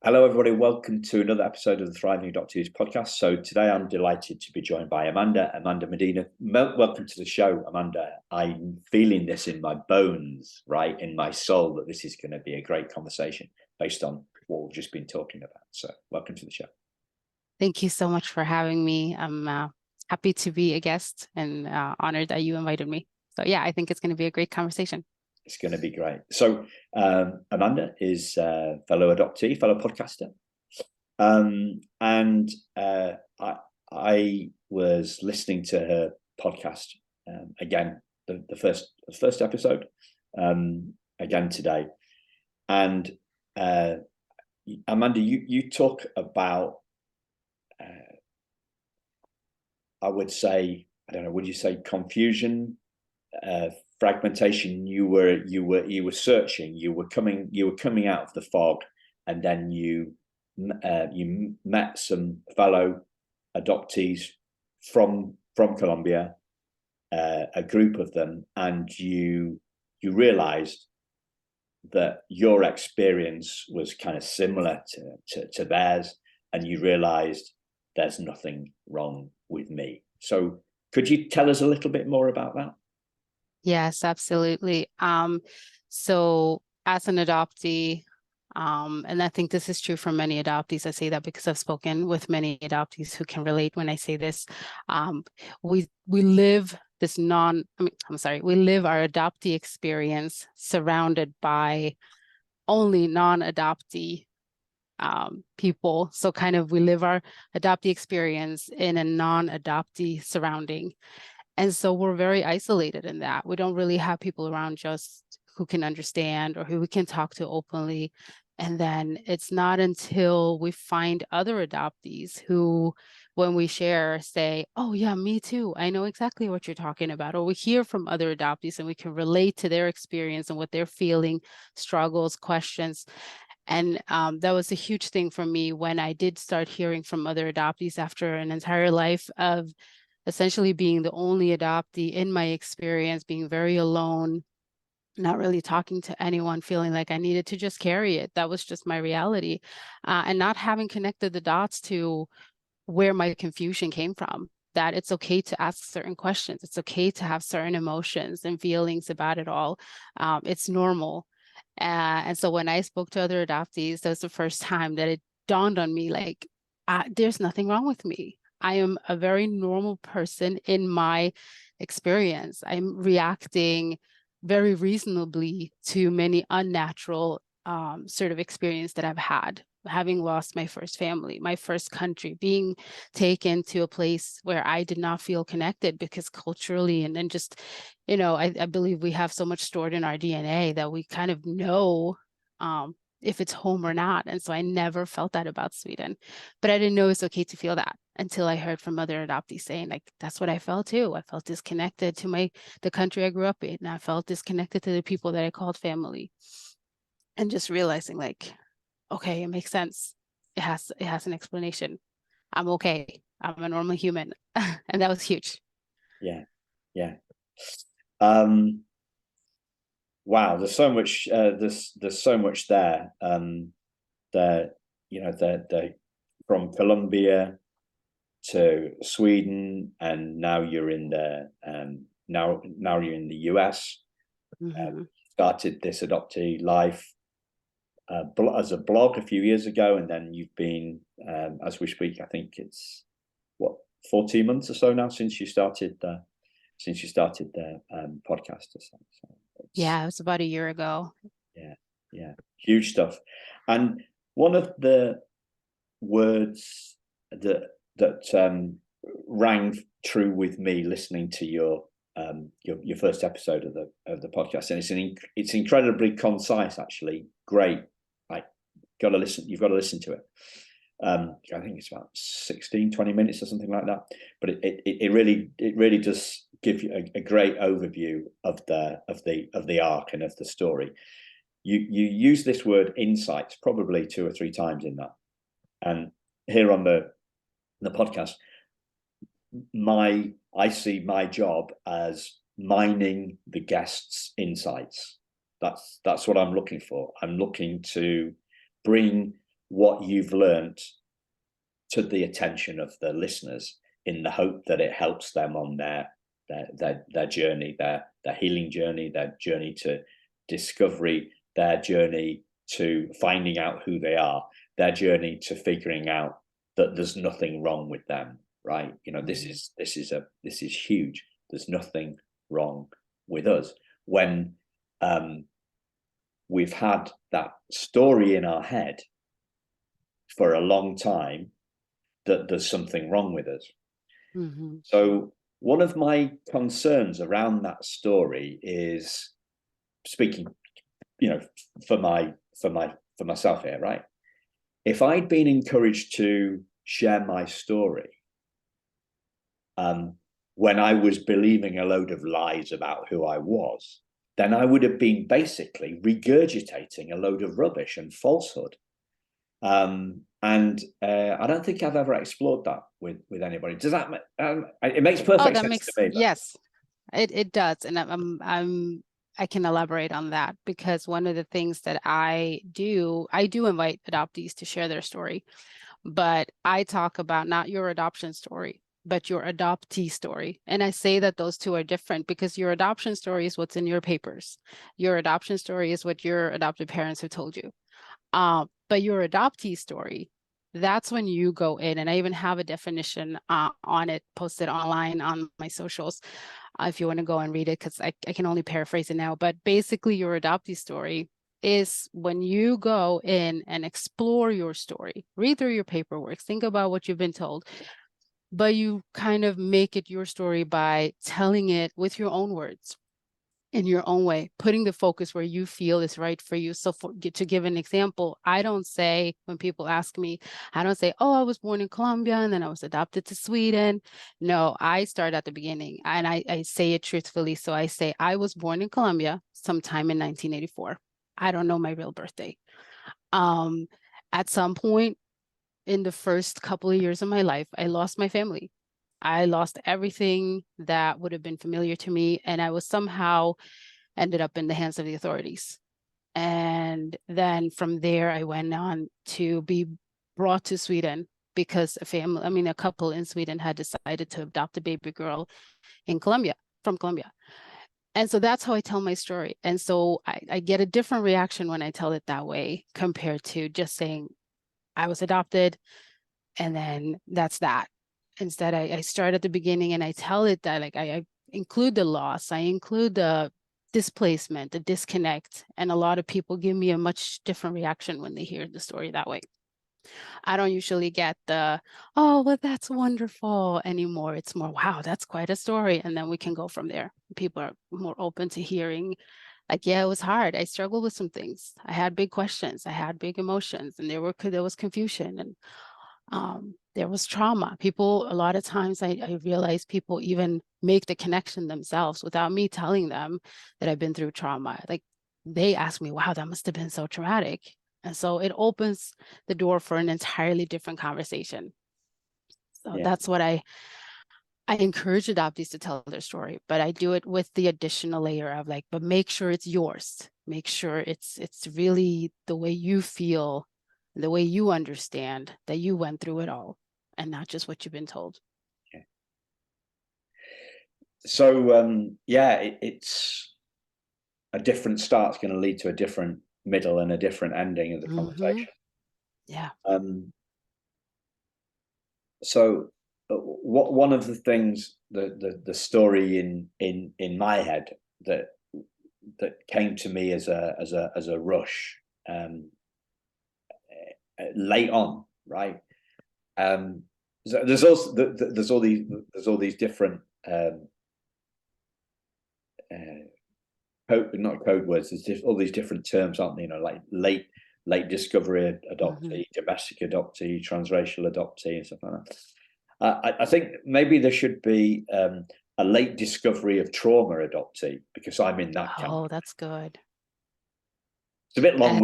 Hello, everybody. Welcome to another episode of the Thriving Adoptees podcast. So today I'm delighted to be joined by Amanda Medina. Welcome to the show, Amanda. I'm feeling this in my bones, right, in my soul, that this is going to be a great conversation based on what we've just been talking about. So welcome to the show. Thank you so much for having me. I'm happy to be a guest and honored that you invited me. So yeah, I think it's going to be a great conversation. It's going to be great. So Amanda is a fellow adoptee, fellow podcaster. And I was listening to her podcast again, the first episode again today. And Amanda, you talk about I would say, I don't know, would you say confusion, fragmentation? You were searching, you were coming out of the fog, and then you met some fellow adoptees from Colombia, a group of them, and you realized that your experience was kind of similar to theirs, and you realized there's nothing wrong with me. So could you tell us a little bit more about that? Yes, absolutely. So as an adoptee, and I think this is true for many adoptees. I say that because I've spoken with many adoptees who can relate when I say this. We live this we live our adoptee experience surrounded by only non-adoptee people. So kind of we live our adoptee experience in a non-adoptee surrounding. And so we're very isolated in that. We don't really have people around us who can understand or who we can talk to openly. And then it's not until we find other adoptees who, when we share, say, oh yeah, me too. I know exactly what you're talking about. Or we hear from other adoptees and we can relate to their experience and what they're feeling, struggles, questions. And that was a huge thing for me when I did start hearing from other adoptees after an entire life of essentially being the only adoptee in my experience, being very alone, not really talking to anyone, feeling like I needed to just carry it. That was just my reality. And not having connected the dots to where my confusion came from, that it's okay to ask certain questions. It's okay to have certain emotions and feelings about it all. It's normal. And so when I spoke to other adoptees, that was the first time that it dawned on me, like, there's nothing wrong with me. I am a very normal person in my experience. I'm reacting very reasonably to many unnatural sort of experience that I've had, having lost my first family, my first country, being taken to a place where I did not feel connected because culturally and then just, I believe we have so much stored in our DNA that we kind of know if it's home or not. And so I never felt that about Sweden, but I didn't know it's okay to feel that until I heard from other adoptees saying, like, that's what I felt too. I felt disconnected to the country I grew up in. And I felt disconnected to the people that I called family. And just realizing, like, okay, it makes sense. It has an explanation. I'm okay. I'm a normal human. And that was huge. Yeah. Wow, there's so much there's so much there. They're from Colombia to Sweden, and now you're in the now you're in the US. Started This Adoptee Life as a blog a few years ago, and then you've been, as we speak, I think it's 14 months or so now since you started the podcast or something. So yeah, it was about a year ago. Yeah, huge stuff. And one of the words that rang true with me listening to your first episode of the podcast, and it's incredibly concise, actually. Great. You've got to listen to it. I think it's about 16-20 minutes or something like that, but it really does give you a great overview of the arc and of the story. You use this word insights probably 2 or 3 times in that, and here on the podcast, I see my job as mining the guests' insights. That's what I'm looking for. I'm looking to bring what you've learned to the attention of the listeners, in the hope that it helps them on their journey, their healing journey, their journey to discovery, their journey to finding out who they are, their journey to figuring out that there's nothing wrong with them, right? You know, this is huge. There's nothing wrong with us. When we've had that story in our head for a long time that there's something wrong with us. Mm-hmm. So one of my concerns around that story is, speaking, you know, for myself here, right? If I'd been encouraged to share my story when I was believing a load of lies about who I was, then I would have been basically regurgitating a load of rubbish and falsehood. And I don't think I've ever explored that with anybody. Does that it makes perfect sense to me? Yes, it does, and I can elaborate on that, because one of the things that I do invite adoptees to share their story, but I talk about not your adoption story, but your adoptee story. And I say that those two are different, because your adoption story is what's in your papers. Your adoption story is what your adopted parents have told you. But your adoptee story, that's when you go in, and I even have a definition on it posted online on my socials, if you want to go and read it, because I can only paraphrase it now. But basically, your adoptee story is when you go in and explore your story, read through your paperwork, think about what you've been told, but you kind of make it your story by telling it with your own words, in your own way, putting the focus where you feel is right for you. So to give an example, I don't say, when people ask me, I don't say, oh, I was born in Colombia and then I was adopted to Sweden. No, I start at the beginning, and I say it truthfully. So I say, I was born in Colombia sometime in 1984. I don't know my real birthday. At some point in the first couple of years of my life, I lost my family. I lost everything that would have been familiar to me, and I was somehow ended up in the hands of the authorities. And then from there, I went on to be brought to Sweden because a couple in Sweden had decided to adopt a baby girl in Colombia, from Colombia. And so that's how I tell my story. And so I get a different reaction when I tell it that way compared to just saying I was adopted and then that's that. Instead, I start at the beginning and I tell it that, like, I include the loss, I include the displacement, the disconnect, and a lot of people give me a much different reaction when they hear the story that way. I don't usually get the, oh, well, that's wonderful anymore. It's more, wow, that's quite a story. And then we can go from there. People are more open to hearing, like, yeah, it was hard. I struggled with some things. I had big questions. I had big emotions, and there was confusion, and there was trauma. People, a lot of times I realize people even make the connection themselves without me telling them that I've been through trauma. Like, they ask me, wow, that must have been so traumatic. And so it opens the door for an entirely different conversation. So that's what I encourage adoptees to tell their story, but I do it with the additional layer of, like, but make sure it's yours. Make sure it's really the way you feel, the way you understand that you went through it all, and not just what you've been told. Okay. So it's a different start's going to lead to a different middle and a different ending of the conversation. Yeah. So one of the things, the story in my head that came to me as a rush late on, right? So there's all these different not code words. There's just all these different terms, aren't there? You know, like late discovery adoptee, domestic adoptee, transracial adoptee, and stuff like that. I think maybe there should be a late discovery of trauma adoptee, because I'm in that camp. Oh, that's good. It's a bit long.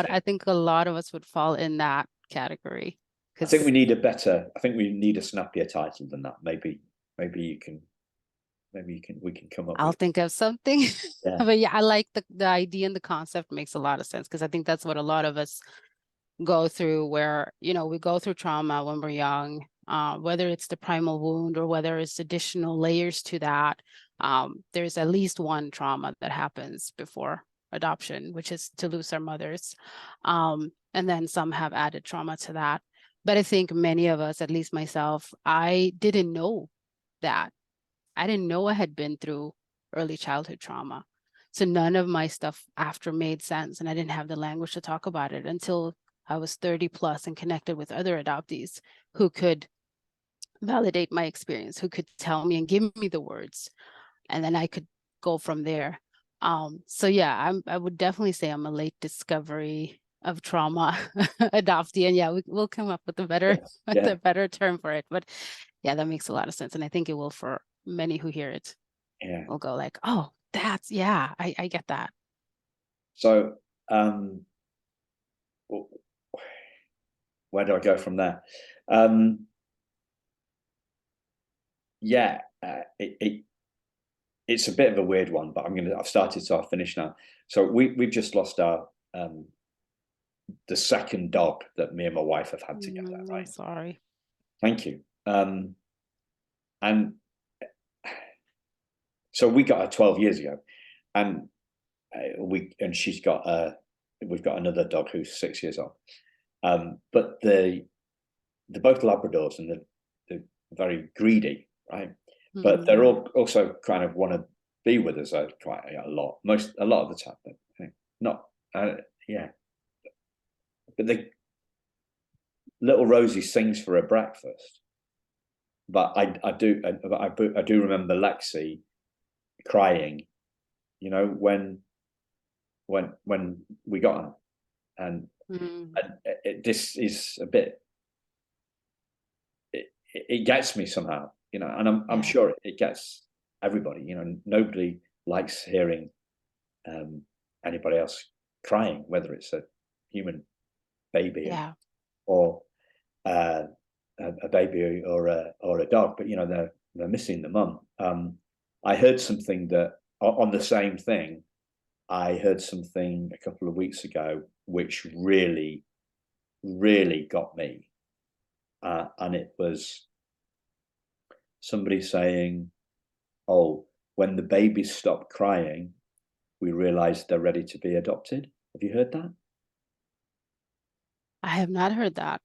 I think a lot of us would fall in that category. I think we need a snappier title than that. Maybe we can come up. I'll think of something. Yeah. But yeah, I like the idea, and the concept makes a lot of sense, because I think that's what a lot of us go through, where, we go through trauma when we're young, whether it's the primal wound or whether it's additional layers to that. There's at least one trauma that happens before adoption, which is to lose our mothers. And then some have added trauma to that. But I think many of us, at least myself, I didn't know that. I didn't know I had been through early childhood trauma. So none of my stuff after made sense. And I didn't have the language to talk about it until I was 30 plus and connected with other adoptees who could validate my experience, who could tell me and give me the words. And then I could go from there. So yeah, I would definitely say I'm a late discovery of trauma adoptee. And yeah, we'll come up with a better, Yeah. a better term for it. But yeah, that makes a lot of sense. And I think it will for many who hear it. Yeah. Will go like, oh, that's, yeah, I get that. So where do I go from there? Yeah, it's a bit of a weird one, but I've started, so I'll finish now. So we've just lost our the second dog that me and my wife have had together. Right? I'm sorry. Thank you. And so we got her 12 years ago, and she's got we've got another dog who's 6 years old. But they're both Labradors, and they're very greedy, right? But they're all also kind of want to be with us quite a lot of the time. Not, yeah. But the little Rosie sings for her breakfast. But I do remember Lexi crying, when we got her, and this is a bit. It gets me somehow, and I'm sure it gets everybody. Nobody likes hearing anybody else crying, whether it's a human baby or a baby or a dog. But they're missing the mum. I heard something that on the same thing. I heard something a couple of weeks ago, which really, really got me. And it was somebody saying, oh, when the babies stop crying, we realize they're ready to be adopted. Have you heard that? I have not heard that.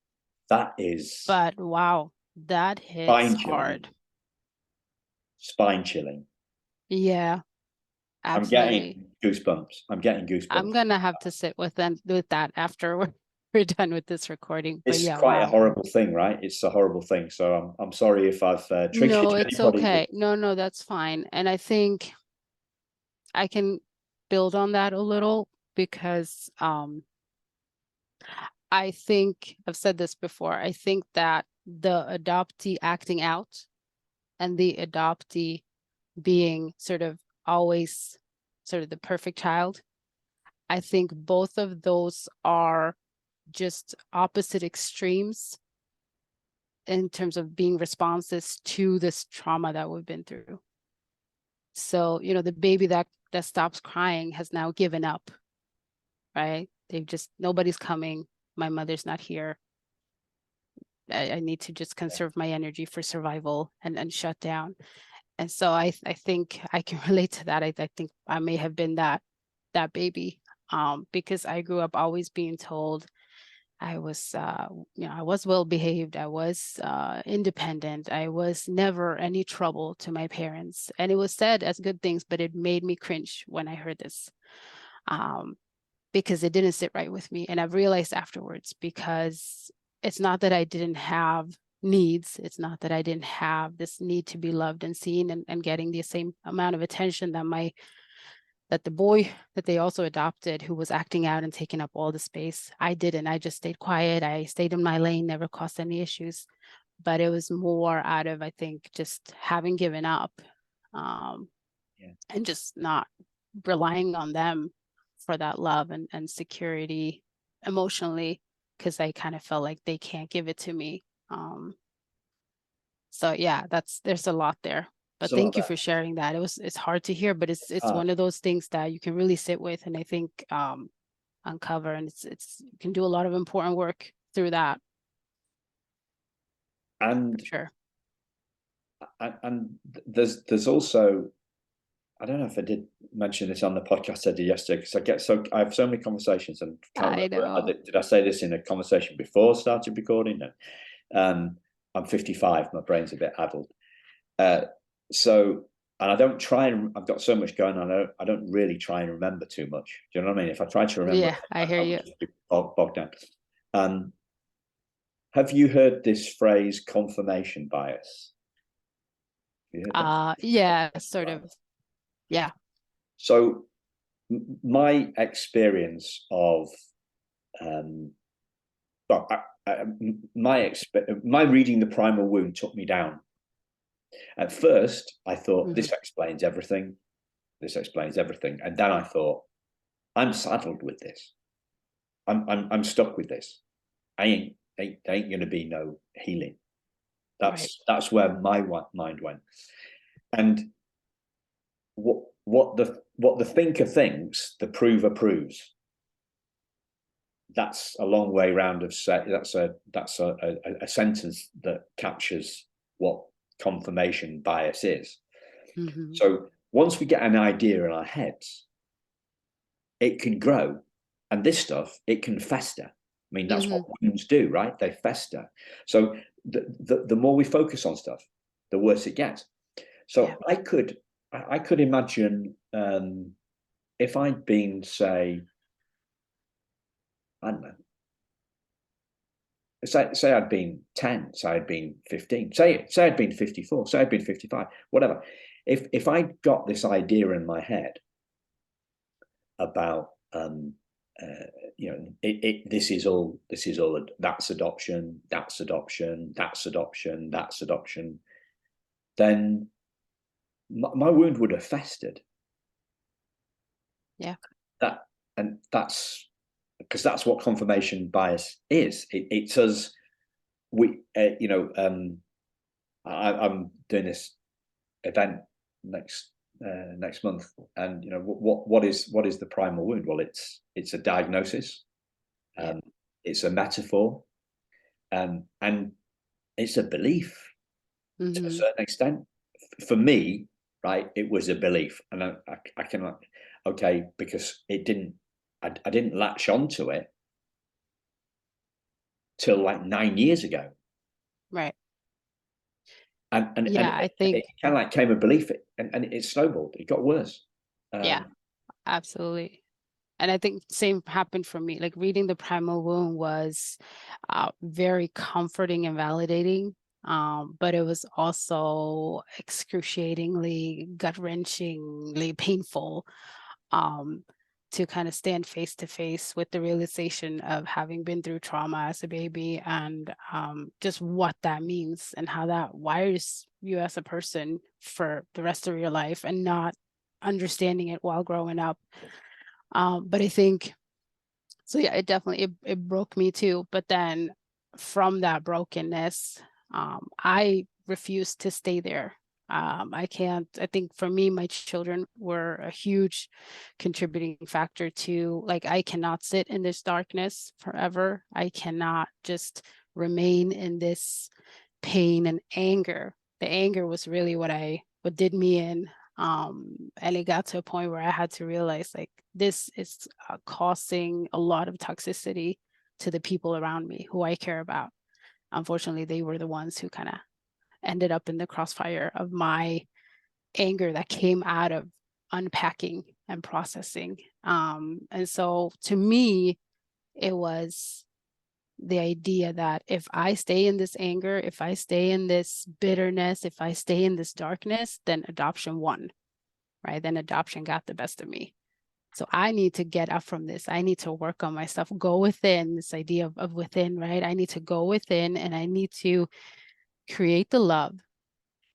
That is. But wow, that hits hard. Spine chilling. Yeah, absolutely. I'm getting goosebumps. I'm gonna have to sit with that after we're done with this recording. But it's yeah, quite a horrible thing, right? It's a horrible thing. So I'm sorry if I've triggered no, it's anybody. okay. No, that's fine. And I think I can build on that a little because I think I've said this before. I think that the adoptee acting out and the adoptee being sort of always sort of the perfect child, I think both of those are just opposite extremes in terms of being responses to this trauma that we've been through. So, the baby that stops crying has now given up, right? Nobody's coming. My mother's not here. I need to just conserve my energy for survival and shut down. And so I think I can relate to that. I think I may have been that baby, because I grew up always being told I was, I was well behaved. I was independent. I was never any trouble to my parents. And it was said as good things, but it made me cringe when I heard this, because it didn't sit right with me. And I've realized afterwards, because it's not that I didn't have needs. It's not that I didn't have this need to be loved and seen and getting the same amount of attention that the boy that they also adopted, who was acting out and taking up all the space. I didn't. I just stayed quiet. I stayed in my lane, never caused any issues. But it was more out of, I think, just having given up, and just not relying on them for that love and security emotionally, because I kind of felt like they can't give it to me. So yeah, there's a lot there. But thank you for sharing that. It's hard to hear, but it's one of those things that you can really sit with. And I think uncover, and you can do a lot of important work through that. And sure. And there's also, I don't know if I did mention this on the podcast I did yesterday, because I have so many conversations and can't remember. Did I say this in a conversation before I started recording? No. I'm 55. My brain's a bit addled. So, and I don't try and, I've got so much going on. I don't really try and remember too much. Do you know what I mean? If I try to remember, Yeah, I hear you. Just be bogged down. Have you heard this phrase, confirmation bias? Yeah, sort of. Yeah. So my experience of my reading The Primal Wound took me down. At first, I thought, this explains everything. This explains everything. And then I thought, I'm saddled with this. I'm stuck with this. I ain't gonna be no healing. That's where my mind went. And what the thinker thinks, the prover proves. That's a long way round of say. That's a sentence that captures what confirmation bias is. So once we get an idea in our heads, it can grow, and this stuff, it can fester. I mean, that's what wounds do, right? They fester. So the more we focus on stuff, the worse it gets. So I could imagine if I'd been, say, I don't know, say I'd been 10, say I'd been 15, say I'd been 54, say I'd been 55, whatever. If I got this idea in my head about this is all that's adoption, then my wound would have festered. Yeah. That's because that's what confirmation bias is. It's us. I'm doing this event next month, and what is the primal wound? Well, it's a diagnosis, it's a metaphor, and it's a belief to a certain extent. For me, right, it was a belief, and I can, okay, because it didn't. I didn't latch onto it till like 9 years ago. Right. And I think it kind of like came a belief, and it snowballed. It got worse. Yeah, absolutely. And I think the same happened for me. Like, reading The Primal Wound was very comforting and validating. But it was also excruciatingly, gut-wrenchingly painful to kind of stand face to face with the realization of having been through trauma as a baby, and just what that means and how that wires you as a person for the rest of your life, and not understanding it while growing up. But I think, so yeah, it definitely, it broke me too. But then from that brokenness, I refused to stay there. I think for me, my children were a huge contributing factor to, like, I cannot sit in this darkness forever. I cannot just remain in this pain and anger. The anger was really what did me in. And it got to a point where I had to realize, like, this is causing a lot of toxicity to the people around me who I care about. Unfortunately, they were the ones who kind of ended up in the crossfire of my anger that came out of unpacking and processing. And so to me, it was the idea that if I stay in this anger, if I stay in this bitterness, if I stay in this darkness, then adoption won, right? Then adoption got the best of me. So I need to get up from this. I need to work on myself, go within, this idea of within, right? I need to go within, and I need to create the love,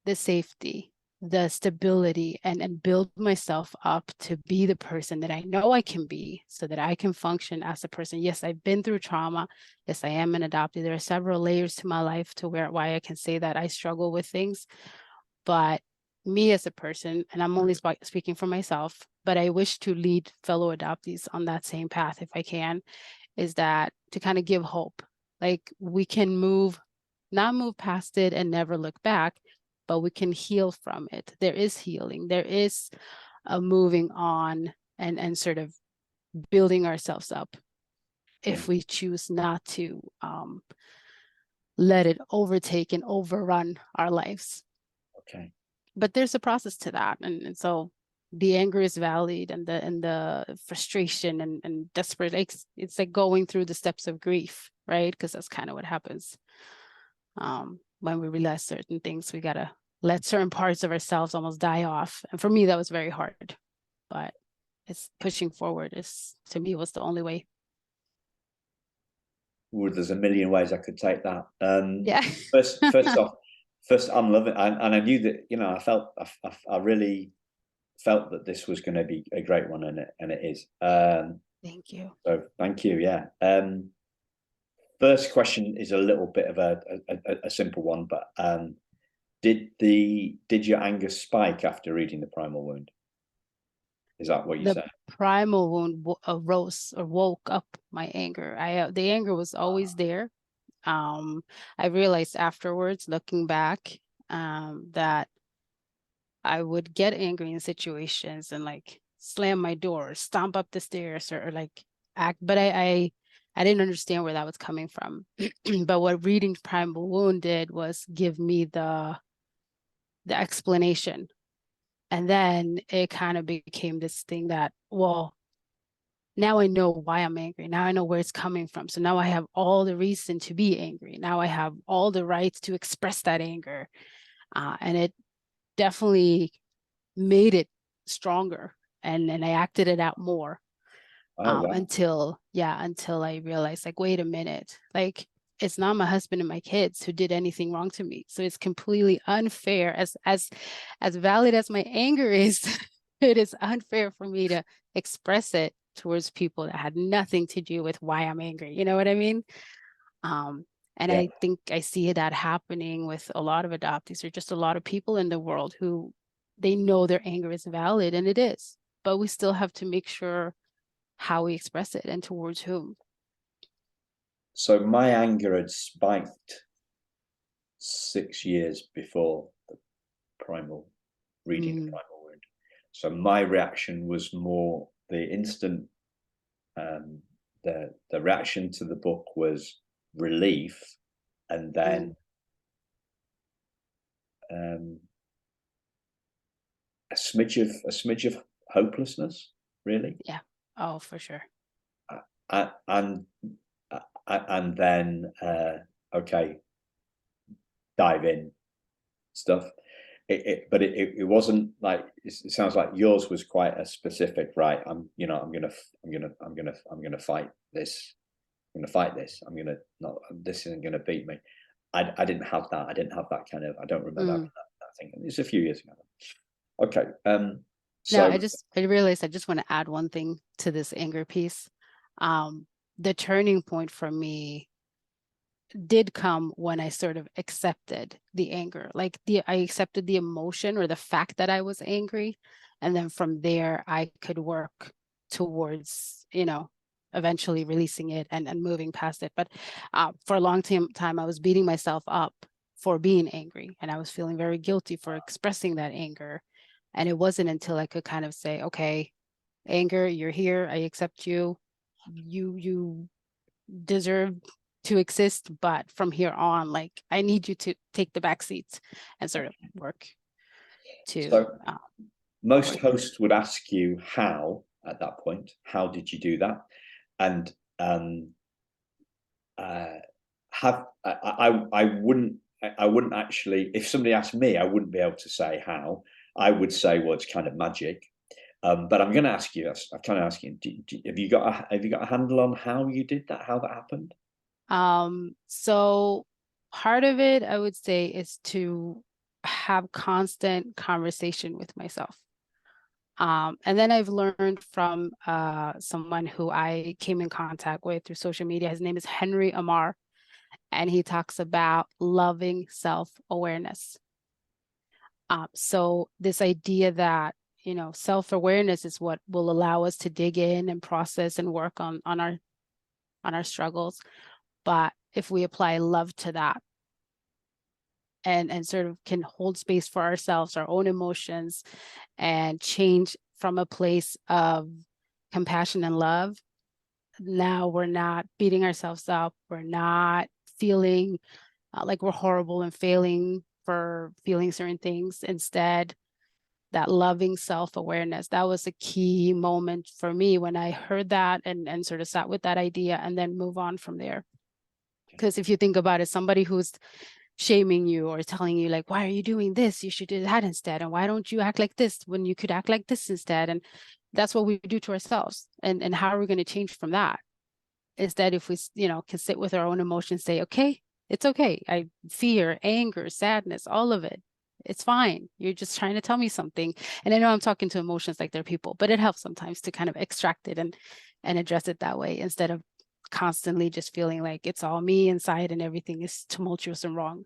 the safety, the stability, and build myself up to be the person that I know I can be, so that I can function as a person. Yes, I've been through trauma. Yes, I am an adoptee. There are several layers to my life to why I can say that I struggle with things. But me as a person, and I'm only speaking for myself, but I wish to lead fellow adoptees on that same path if I can, is that to kind of give hope. Like we can not move past it and never look back, but we can heal from it. There is healing. There is a moving on and sort of building ourselves up if we choose not to let it overtake and overrun our lives. Okay. But there's a process to that. And so the anger is valid, and the frustration and desperate, it's like going through the steps of grief, right? Because that's kind of what happens. When we realize certain things, we gotta let certain parts of ourselves almost die off. And for me, that was very hard. But it's pushing forward to me was the only way. Well, there's a million ways I could take that. Yeah. First off, I'm loving it. And I knew that, you know, I really felt that this was going to be a great one, and it is. Thank you. So thank you. Yeah. First question is a little bit of a simple one, but did your anger spike after reading The Primal Wound? Is that what you said? The primal wound arose or woke up my anger. The anger was always there. I realized afterwards, looking back, that I would get angry in situations and like slam my door, stomp up the stairs, or like act. But I didn't understand where that was coming from. But what reading Primal Wound did was give me the explanation. And then it kind of became this thing that, well, now I know why I'm angry. Now I know where it's coming from. So now I have all the reason to be angry. Now I have all the rights to express that anger. And it definitely made it stronger. And I acted it out more. Oh, wow. Until I realized, like, wait a minute, like it's not my husband and my kids who did anything wrong to me. So it's completely unfair. As valid as my anger is, it is unfair for me to express it towards people that had nothing to do with why I'm angry. You know what I mean? And Yeah. I think I see that happening with a lot of adoptees, or just a lot of people in the world who they know their anger is valid, and it is, but we still have to make sure how we express it and towards whom. So my anger had spiked 6 years before the primal reading The Primal Wound. So my reaction was more the instant. The reaction to the book was relief, and then a smidge of hopelessness, really. Yeah. Oh, for sure. And then okay, dive in stuff. But it wasn't like, it sounds like yours was quite a specific, right? I'm gonna fight this. I'm gonna fight this. This isn't gonna beat me. I didn't have that. I didn't have that kind of. I don't remember having that thing. It's a few years ago. Okay. No, So I realized I just want to add one thing to this anger piece. The turning point for me did come when I sort of accepted the anger. Like I accepted the emotion or the fact that I was angry. And then from there, I could work towards, eventually releasing it and moving past it. But for a long time, I was beating myself up for being angry. And I was feeling very guilty for expressing that anger. And it wasn't until I could kind of say, okay, anger, you're here. I accept you. You deserve to exist, but from here on, like I need you to take the back seats and sort of work to. So most hosts would ask you how at that point. How did you do that? And I wouldn't actually. If somebody asked me, I wouldn't be able to say how. I would say, well, it's kind of magic. But I'm going to ask you. I'm kind of asking. Have you got a handle on how you did that? How that happened? So part of it, I would say, is to have constant conversation with myself. And then I've learned from someone who I came in contact with through social media. His name is Henry Amar, and he talks about loving self-awareness. So this idea that, you know, self-awareness is what will allow us to dig in and process and work on our struggles. But if we apply love to that and sort of can hold space for ourselves, our own emotions, and change from a place of compassion and love, now we're not beating ourselves up. We're not feeling like we're horrible and failing for feeling certain things. Instead, that loving self-awareness, that was a key moment for me when I heard that and sort of sat with that idea and then move on from there. Because if you think about it, somebody who's shaming you or telling you like, why are you doing this? You should do that instead. And why don't you act like this when you could act like this instead? And that's what we do to ourselves. And how are we going to change from that? Instead, if we, you know, can sit with our own emotions, say, okay, it's okay. I fear, anger, sadness, all of it. It's fine. You're just trying to tell me something. And I know I'm talking to emotions like they're people, but it helps sometimes to kind of extract it and address it that way instead of constantly just feeling like it's all me inside and everything is tumultuous and wrong.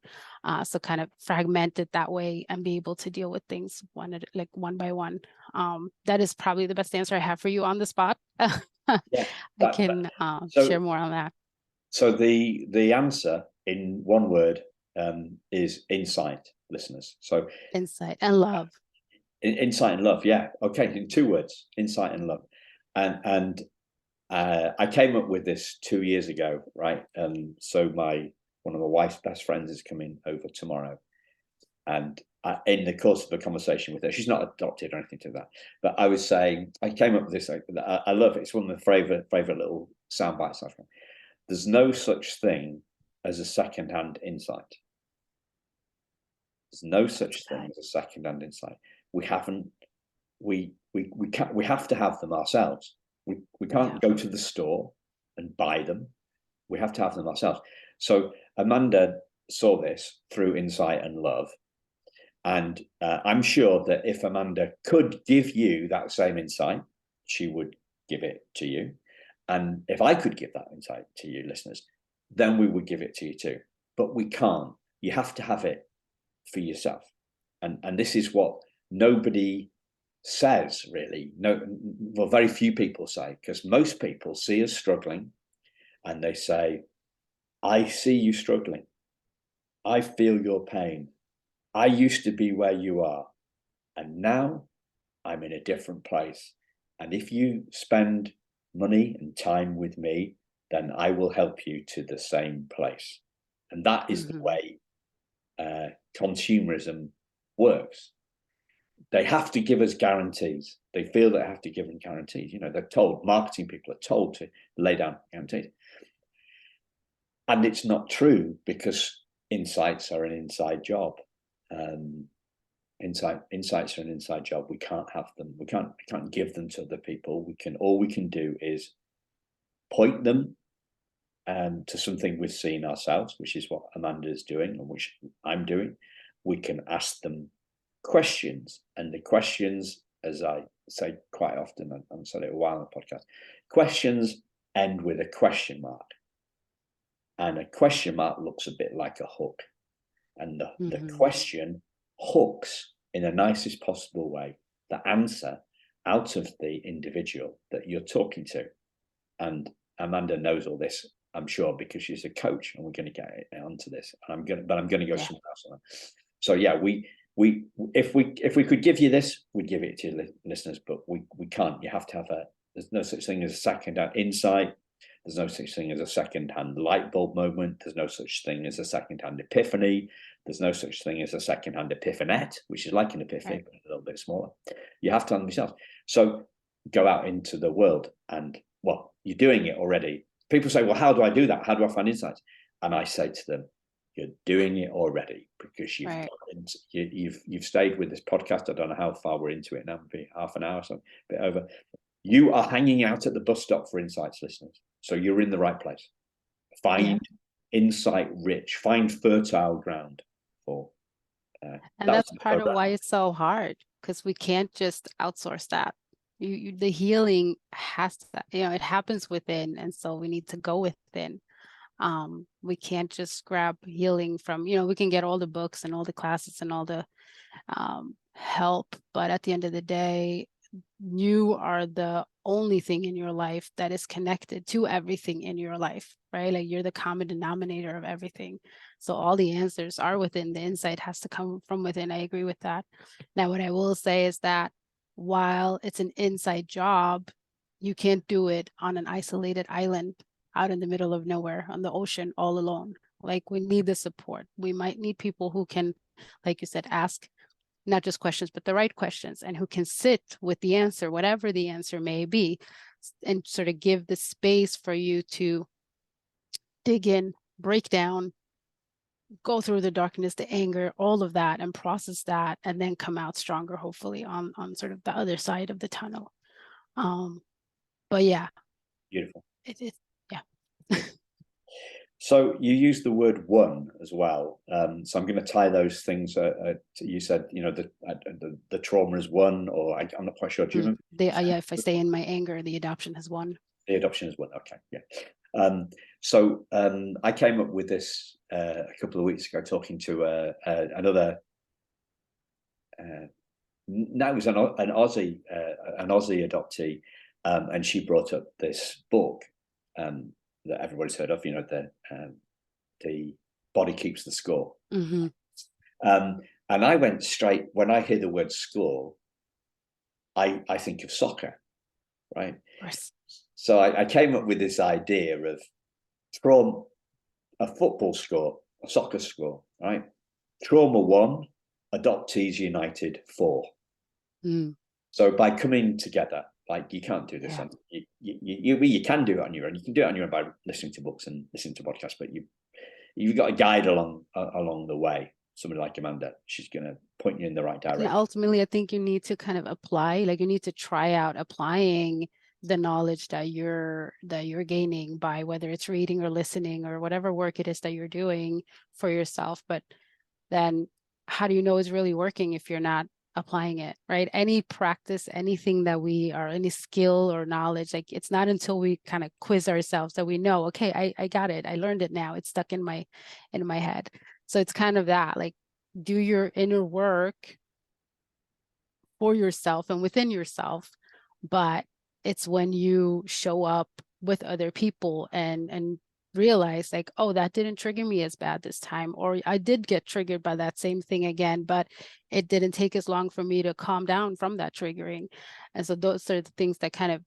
So kind of fragment it that way and be able to deal with things one by one. That is probably the best answer I have for you on the spot. Yeah, I can share more on that. So the answer in one word is insight, listeners. So insight and love. Insight and love, yeah. Okay, in 2 words, insight and love. And I came up with this 2 years ago, right? So one of my wife's best friends is coming over tomorrow, and in the course of a conversation with her, she's not adopted or anything to that, but I was saying, I came up with this. I love it. It's one of my favorite little sound bites. There's no such thing as a second-hand insight. There's no such thing as a second-hand insight. We have to have them ourselves. We can't go to the store and buy them. We have to have them ourselves. So Amanda saw this through insight and love. And I'm sure that if Amanda could give you that same insight, she would give it to you. And if I could give that insight to you, listeners, then we would give it to you too. But we can't. You have to have it for yourself. And this is what nobody says, really. Well, very few people say, because most people see us struggling and they say, I see you struggling. I feel your pain. I used to be where you are, and now I'm in a different place. And if you spend money and time with me, then I will help you to the same place. And that is the way consumerism works. They have to give us guarantees. They feel they have to give them guarantees. You know, they're told, marketing people are told to lay down guarantees. And it's not true, because insights are an inside job. Insights are an inside job. We can't have them. We can't give them to other people. All we can do is point them to something we've seen ourselves, which is what Amanda is doing and which I'm doing. We can ask them questions, and the questions, as I say quite often, I've said it a while on the podcast, questions end with a question mark, and a question mark looks a bit like a hook, and the question hooks in the nicest possible way the answer out of the individual that you're talking to. And Amanda knows all this, I'm sure, because she's a coach, and we're going to get onto this. I'm going to go somewhere else on that. So yeah, if we could give you this, we'd give it to you, listeners, but we can't. You have to have there's no such thing as a second-hand insight. There's no such thing as a second-hand light bulb moment. There's no such thing as a second-hand epiphany. There's no such thing as a second-hand epiphanet, which is like an epiphany, but a little bit smaller. You have to have them yourself. So go out into the world, and well, you're doing it already. People say, well, how do I do that? How do I find insights? And I say to them, you're doing it already, because you've stayed with this podcast. I don't know how far we're into it now, maybe half an hour, so a bit over. You are hanging out at the bus stop for insights, listeners. So you're in the right place. Find insight rich, find fertile ground for. And that's part of why it's so hard, because we can't just outsource that. The healing has to, it happens within, and so we need to go within. We can't just grab healing from, we can get all the books and all the classes and all the help. But at the end of the day, you are the only thing in your life that is connected to everything in your life, right? Like you're the common denominator of everything. So all the answers are within. The insight has to come from within. I agree with that. Now, what I will say is that while it's an inside job, you can't do it on an isolated island out in the middle of nowhere on the ocean all alone. Like we need the support. We might need people who can, like you said, ask not just questions, but the right questions, and who can sit with the answer, whatever the answer may be, and sort of give the space for you to dig in, break down, go through the darkness, the anger, all of that, and process that, and then come out stronger, hopefully, on sort of the other side of the tunnel. But yeah, Beautiful. Yeah. So you use the word one as well. So I'm going to tie those things. You said, the trauma is one, or I'm not quite sure. Do you remember? Yeah, if I stay in my anger, the adoption has won. The adoption is one. Okay, yeah. I came up with this a couple of weeks ago, talking to another. That was an Aussie adoptee, and she brought up this book that everybody's heard of. The Body Keeps the Score. Mm-hmm. And I went straight, when I hear the word score, I think of soccer, right? Yes. So I came up with this idea of from a football score, a soccer score, right? Trauma 1, adoptees united 4. Mm. So by coming together, like you can't do this Yeah. on you can do it on your own. You can do it on your own by listening to books and listening to podcasts, but you've got a guide along the way. Somebody like Amanda, she's going to point you in the right direction. And ultimately, I think you need to kind of apply, like you need to try out applying the knowledge that you're gaining by whether it's reading or listening or whatever work it is that you're doing for yourself. But then how do you know it's really working if you're not applying it, right? Any practice, anything that we are, any skill or knowledge, like it's not until we kind of quiz ourselves that we know, okay, I got it. I learned it now. It's stuck in my head. So it's kind of that, like do your inner work for yourself and within yourself. But it's when you show up with other people and realize like, oh, that didn't trigger me as bad this time, or I did get triggered by that same thing again, but it didn't take as long for me to calm down from that triggering. And so those are the things that kind of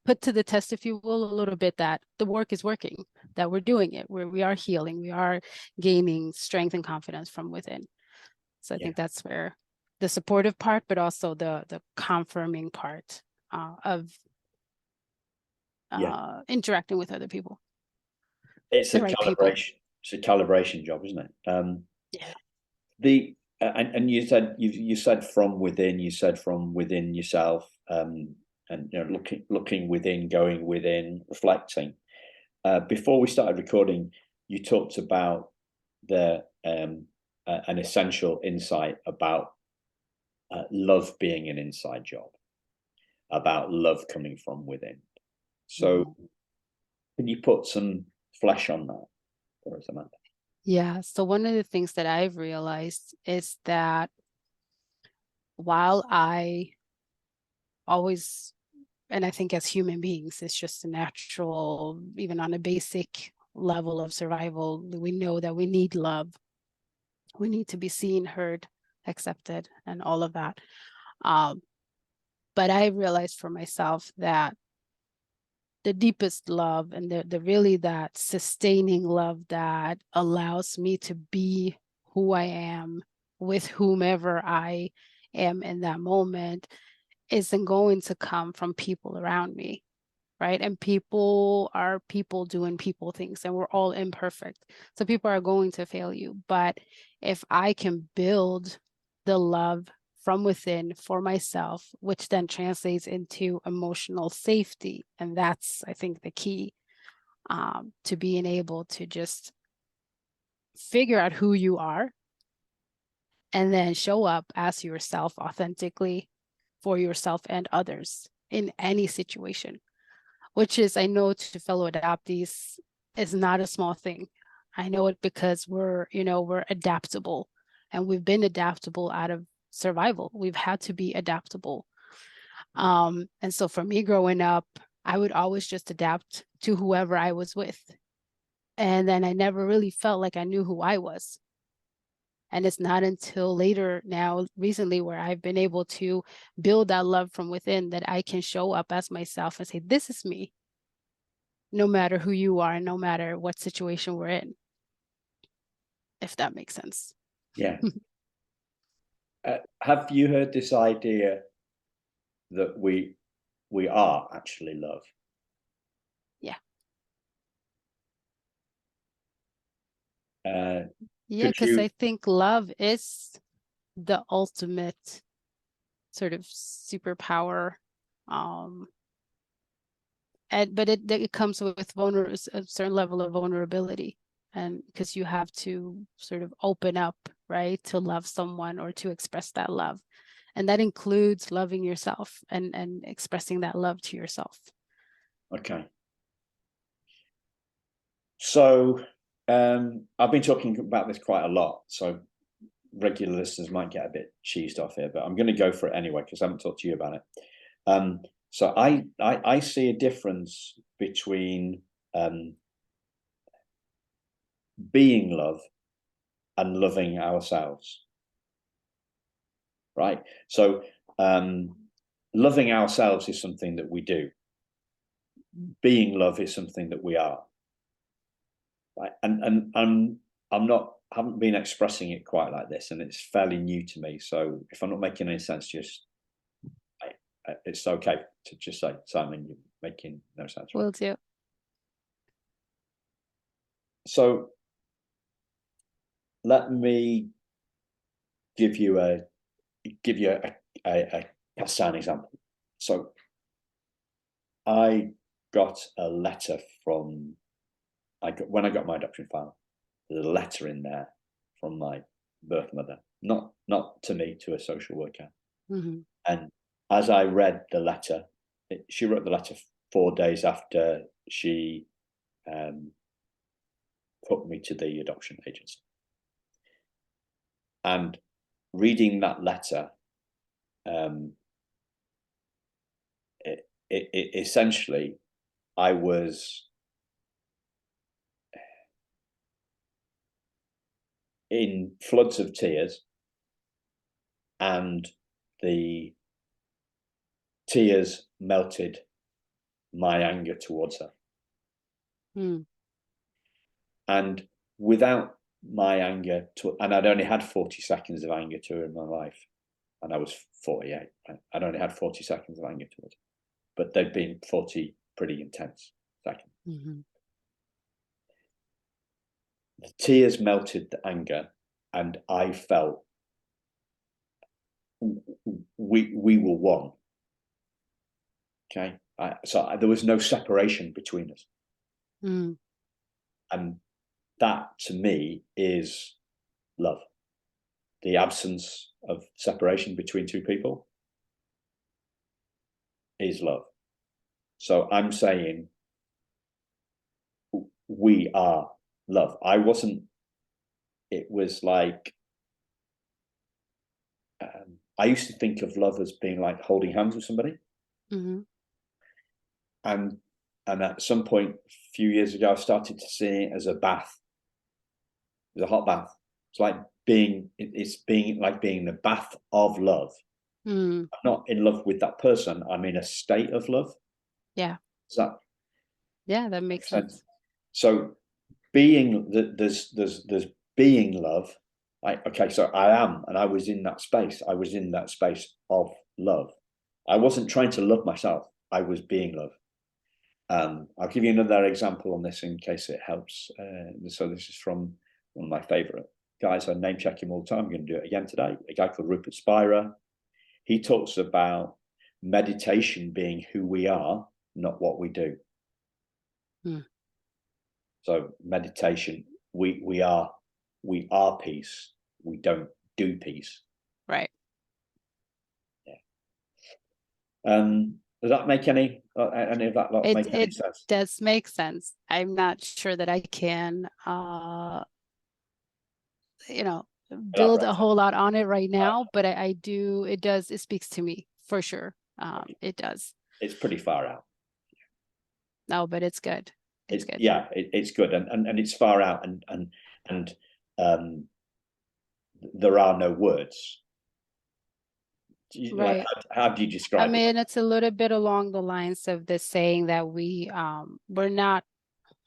put to the test, if you will, a little bit that the work is working, that we're doing it, we are healing, we are gaining strength and confidence from within. So I think that's where the supportive part, but also the confirming part of interacting with other people. It's a calibration. It's a calibration job, isn't it? Yeah. And you said from within. You said from within yourself, and looking within, going within, reflecting. Before we started recording, you talked about an essential insight about love being an inside job, about love coming from within. So, can you put some flesh on that for us, Amanda? Yeah. So one of the things that I've realized is that while I always, and I think as human beings, it's just a natural, even on a basic level of survival, we know that we need love. We need to be seen, heard, accepted, and all of that. But I realized for myself that the deepest love and the really that sustaining love that allows me to be who I am with whomever I am in that moment isn't going to come from people around me, right? And people are people doing people things, and we're all imperfect. So people are going to fail you. But if I can build the love from within for myself, which then translates into emotional safety, and that's, I think, the key to being able to just figure out who you are and then show up as yourself authentically for yourself and others in any situation, which is, I know to fellow adoptees, is not a small thing. I know it because we're adaptable, and we've been adaptable out of survival. We've had to be adaptable. And so for me growing up, I would always just adapt to whoever I was with. And then I never really felt like I knew who I was. And it's not until later now, recently, where I've been able to build that love from within that I can show up as myself and say, this is me, no matter who you are, no matter what situation we're in, if that makes sense. Yeah. Have you heard this idea that we are actually love? Yeah. Yeah, because I think love is the ultimate sort of superpower. But it comes with a certain level of vulnerability, and because you have to sort of open up, right, to love someone or to express that love, and that includes loving yourself and expressing that love to yourself. Okay. So I've been talking about this quite a lot, so regular listeners might get a bit cheesed off here, but I'm going to go for it anyway because I haven't talked to you about it. So I see a difference between being love and loving ourselves, right? So loving ourselves is something that we do. Being love is something that we are, right? And haven't been expressing it quite like this, and it's fairly new to me. So if I'm not making any sense, just it's okay to just say, Simon, you're making no sense. Will do. So let me give you a cast down example. So I got a letter when I got my adoption file. There's a letter in there from my birth mother, not to me, to a social worker. Mm-hmm. And as I read the letter, she wrote the letter 4 days after she put me to the adoption agency. And reading that letter, essentially, I was in floods of tears, and the tears melted my anger towards her. Mm. And without my anger, and I'd only had 40 seconds of anger to her in my life, and I was 48. I'd only had 40 seconds of anger towards her, but they'd been 40 pretty intense seconds. Mm-hmm. The tears melted the anger, and I felt we were one. Okay, so there was no separation between us. Mm. And that, to me, is love. The absence of separation between two people is love. So I'm saying we are love. It was like, I used to think of love as being like holding hands with somebody. Mm-hmm. And at some point a few years ago, I started to see it as a bath. It's a hot bath. It's like being in the bath of love. Mm. I'm not in love with that person. I'm in a state of love. Yeah. That makes sense. So there's being love. Okay, so I am, and I was in that space. I was in that space of love. I wasn't trying to love myself. I was being love. I'll give you another example on this in case it helps. So this is from one of my favorite guys. I name check him all the time. I'm going to do it again today. A guy called Rupert Spira. He talks about meditation being who we are, not what we do. Mm. So meditation, we are peace. We don't do peace. Right. Yeah. Does that make any of that make any sense? It does make sense. I'm not sure that I can build a whole lot on it right now, but I do, it speaks to me for sure. It does. It's pretty far out. No, but it's good. It's good. Yeah, it's good, and it's far out, and there are no words. Right. How do you describe I mean, it? it's a little bit along the lines of this saying that we're not,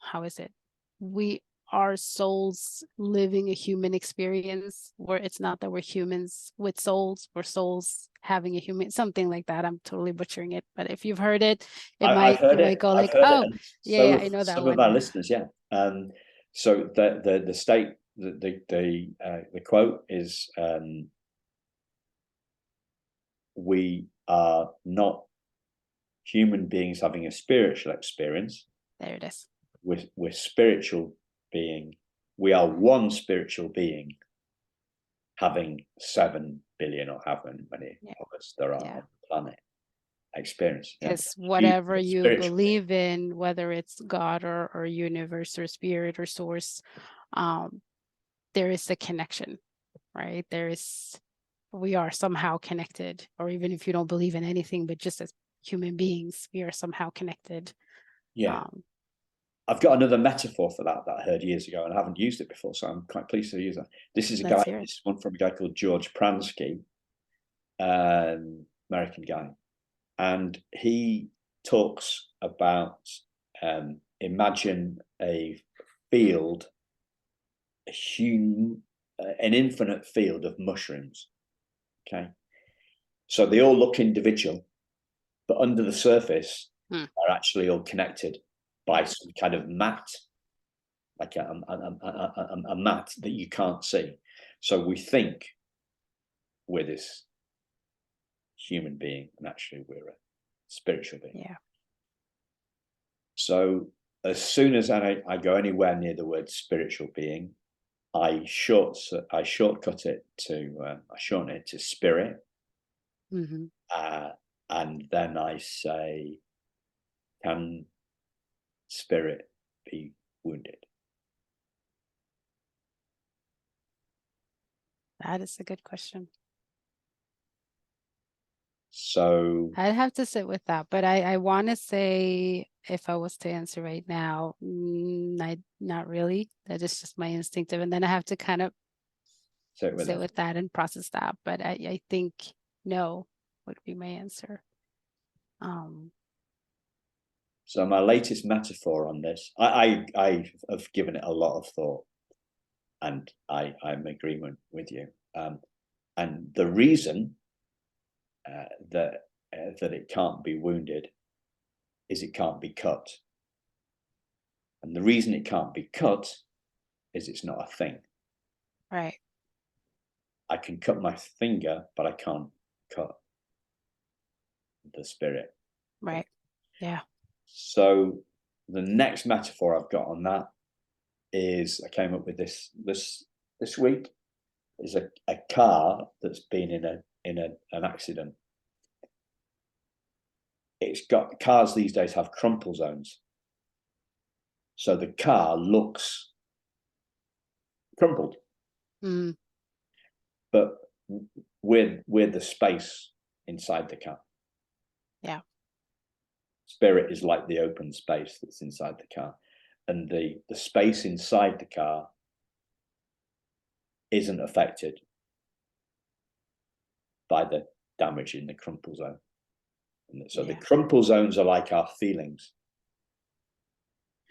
how is it? We are souls living a human experience, where it's not that we're humans with souls, we're souls having a human, something like that. I'm totally butchering it, but if you've heard it, you might go like, oh, yeah, I know that some one. of our listeners, yeah. So the state, the quote is, we are not human beings having a spiritual experience. There it is. We're spiritual being. We are one spiritual being having 7 billion or however many of us there are on the planet experience. Because whatever you believe in, whether it's God or universe or spirit or source, there is a connection, right? We are somehow connected, or even if you don't believe in anything, but just as human beings, we are somehow connected. Yeah. I've got another metaphor for that I heard years ago, and I haven't used it before, so I'm quite pleased to use that. This is this one from a guy called George Pransky, American guy, and he talks about imagine a field, an infinite field of mushrooms. Okay, so they all look individual, but under the surface, they're actually all connected by some kind of mat, like a mat that you can't see. So we think we're this human being, and actually we're a spiritual being. Yeah. So as soon as I go anywhere near the word spiritual being, I shortcut it to I shorten it to spirit, and then I say, can spirit be wounded? That is a good question. So I'd have to sit with that, but I want to say, if I was to answer right now, not really. That is just my instinctive, and then I have to kind of sit with that and process that. But I think no would be my answer. So my latest metaphor on this, I have given it a lot of thought, and I'm in agreement with you. And the reason that it can't be wounded is it can't be cut. And the reason it can't be cut is it's not a thing. Right. I can cut my finger, but I can't cut the spirit. Right. Yeah. So the next metaphor I've got on that is, I came up with this week, is a car that's been in an accident. It's got, cars these days have crumple zones. So the car looks crumpled. But we're the space inside the car. Yeah. Spirit is like the open space that's inside the car. And the space inside the car isn't affected by the damage in the crumple zone. And so the crumple zones are like our feelings.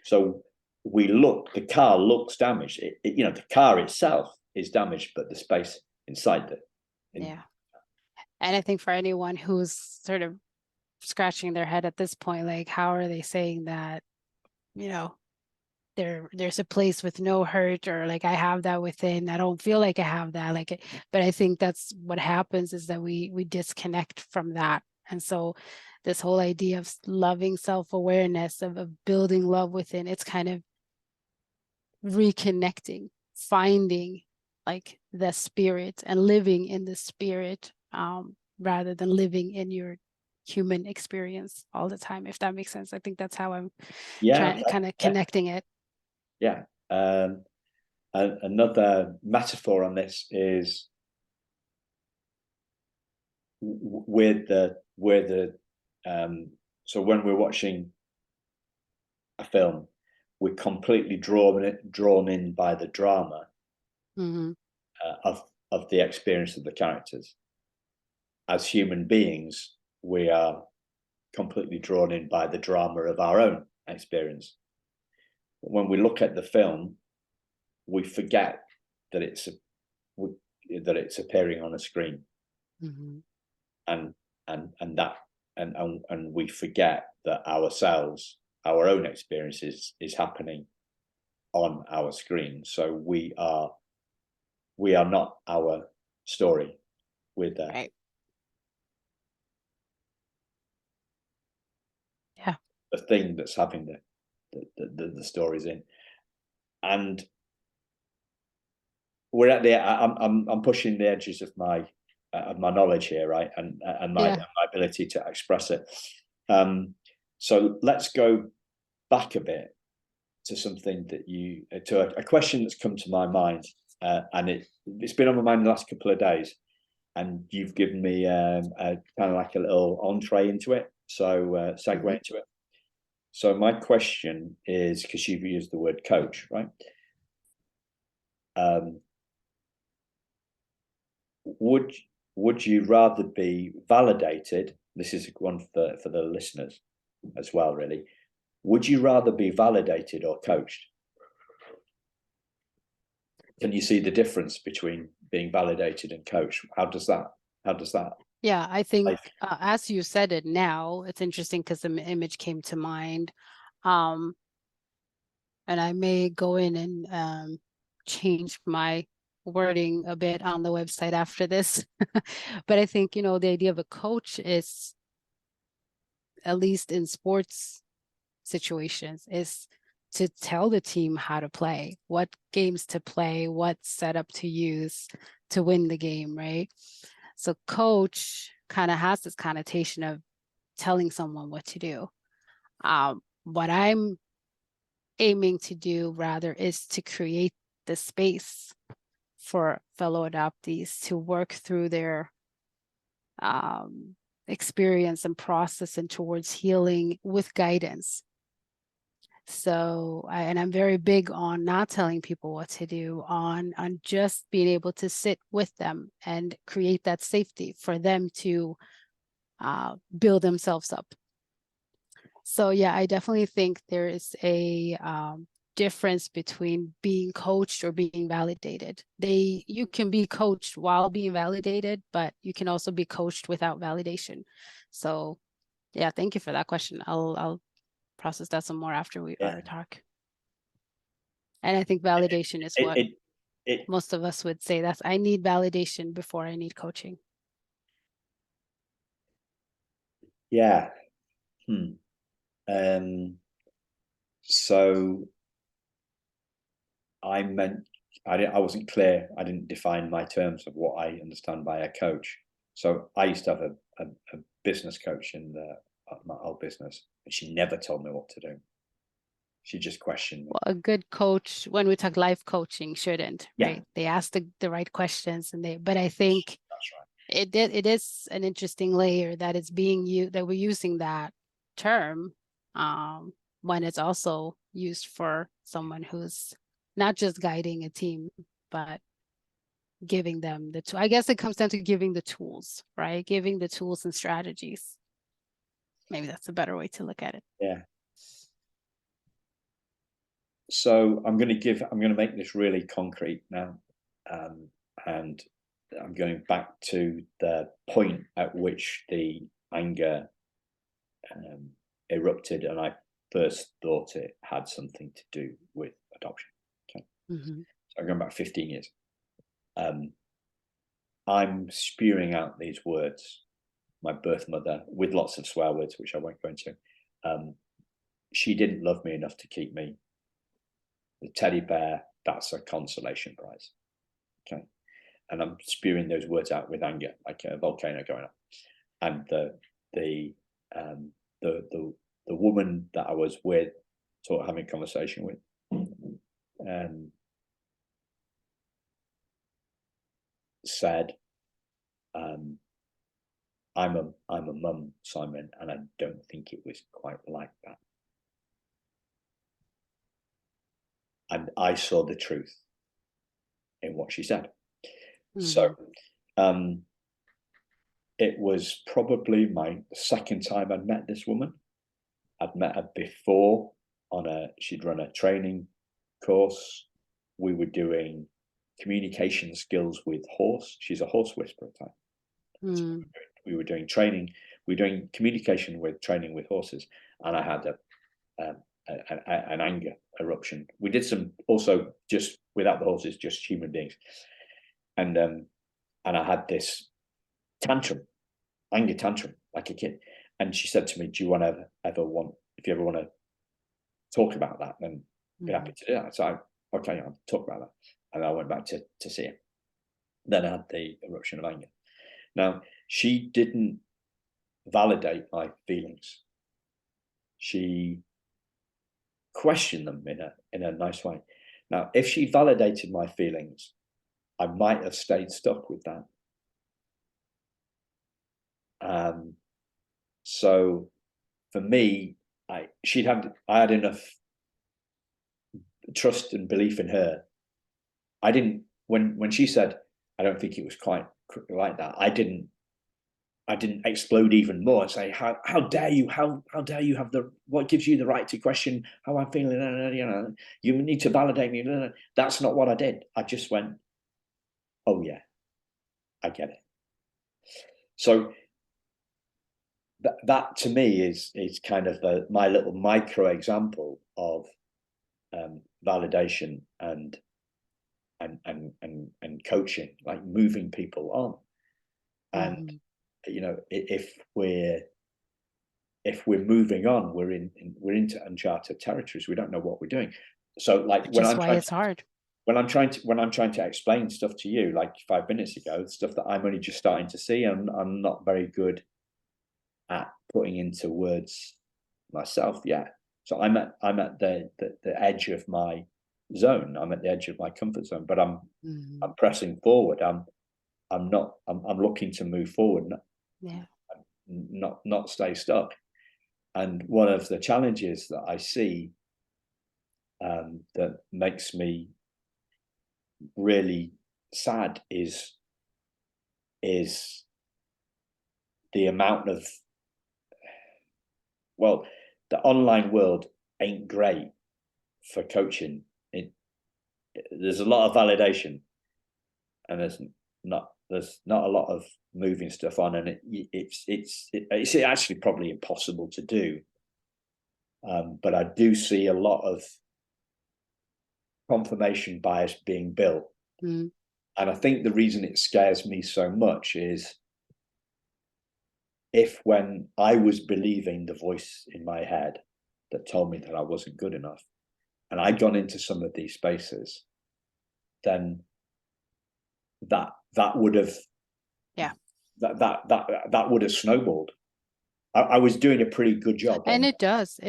So the car looks damaged. The car itself is damaged, but the space inside yeah. And I think for anyone who's sort of scratching their head at this point, like, how are they saying that, there's a place with no hurt, or like, I have that within, I don't feel like I have that, like, but I think that's what happens, is that we disconnect from that. And so this whole idea of loving self-awareness, of building love within, it's kind of reconnecting, finding like the spirit and living in the spirit, rather than living in your human experience all the time, if that makes sense. I think that's how I'm trying, kind of connecting it. Yeah. another metaphor on this is so when we're watching a film, we're completely drawn in by the drama of the experience of the characters. As human beings, we are completely drawn in by the drama of our own experience. When we look at the film, we forget that it's appearing on a screen, and we forget that ourselves, our own experiences, is happening on our screen. So we are not our story. We're there. Right. Yeah. The thing that's having the stories in, and we're at the. I'm pushing the edges of my knowledge here, right, and my ability to express it. So let's go back a bit to something to a question that's come to my mind, and it's been on my mind the last couple of days, and you've given me a kind of like a little entree into it, so segue into it. So my question is, because you've used the word coach, right? Would you rather be validated? This is one for the listeners as well, really. Would you rather be validated or coached? Can you see the difference between being validated and coached? How does that? Yeah, I think as you said it now, it's interesting because the image came to mind. And I may go in and change my wording a bit on the website after this. But I think, the idea of a coach is, at least in sports situations, is to tell the team how to play, what games to play, what setup to use to win the game, right? So coach kind of has this connotation of telling someone what to do. What I'm aiming to do rather is to create the space for fellow adoptees to work through their experience and process and towards healing with guidance. So, I'm very big on not telling people what to do, on just being able to sit with them and create that safety for them to build themselves up. So yeah, I definitely think there is a difference between being coached or being validated. You can be coached while being validated, but you can also be coached without validation. So yeah, thank you for that question. I'll process that some more after our talk. And I think validation is what most of us would say. That's, I need validation before I need coaching. Yeah. So I wasn't clear. I didn't define my terms of what I understand by a coach. So I used to have a business coach in my old business, and she never told me what to do. She just questioned me. Well, a good coach, when we talk life coaching, shouldn't, right? They ask the right questions, but I think that's right. It is an interesting layer that it's being used, that we're using that term when it's also used for someone who's not just guiding a team, but giving them I guess it comes down to giving the tools, right? Giving the tools and strategies. Maybe that's a better way to look at it. Yeah. So I'm going to make this really concrete now, and I'm going back to the point at which the anger erupted, and I first thought it had something to do with adoption. Okay. So I'm going back 15 years. I'm spewing out these words. My birth mother, with lots of swear words, which I won't go into. She didn't love me enough to keep me. The teddy bear, that's a consolation prize. Okay. And I'm spewing those words out with anger, like a volcano going up. And the woman that I was with, sort of having a conversation with, said, I'm a mum, Simon, and I don't think it was quite like that. And I saw the truth in what she said. So it was probably my second time I'd met this woman. I'd met her before she'd run a training course. We were doing communication skills with horse. She's a horse whisperer type. So we were doing training. We were doing communication with training with horses, and I had an anger eruption. We did some also just without the horses, just human beings, and I had this anger tantrum like a kid. And she said to me, "Do you want to if you ever want to talk about that, then be happy to do that." So okay, I'll talk about that. And I went back to see her. Then I had the eruption of anger. Now, she didn't validate my feelings. She questioned them in a nice way. Now, if she validated my feelings, I might have stayed stuck with that. So for me, I had enough trust and belief in her. I didn't, when she said, "I don't think it was quite like that," I didn't explode even more and say, how dare you, how dare you have what gives you the right to question how I'm feeling, you know, you need to validate me. That's not what I did. I just went, "Oh yeah, I get it." So that to me is kind of my little micro example of validation and coaching, like moving people on. And you know, if we're moving on, we're into uncharted territories. We don't know what we're doing. So like it's hard. When I'm trying to explain stuff to you, like 5 minutes ago, stuff that I'm only just starting to see, and I'm not very good at putting into words myself yet. So I'm at the edge of my zone. I'm at the edge of my comfort zone, but I'm pressing forward. I'm looking to move forward. Not stay stuck. And one of the challenges that I see that makes me really sad is the amount of, well, the online world ain't great for coaching. There's a lot of validation, and there's not a lot of moving stuff on, and it's actually probably impossible to do. But I do see a lot of confirmation bias being built. And I think the reason it scares me so much is if, when I was believing the voice in my head that told me that I wasn't good enough, and I'd gone into some of these spaces, then that would have that would have snowballed. I was doing a pretty good job. And it does.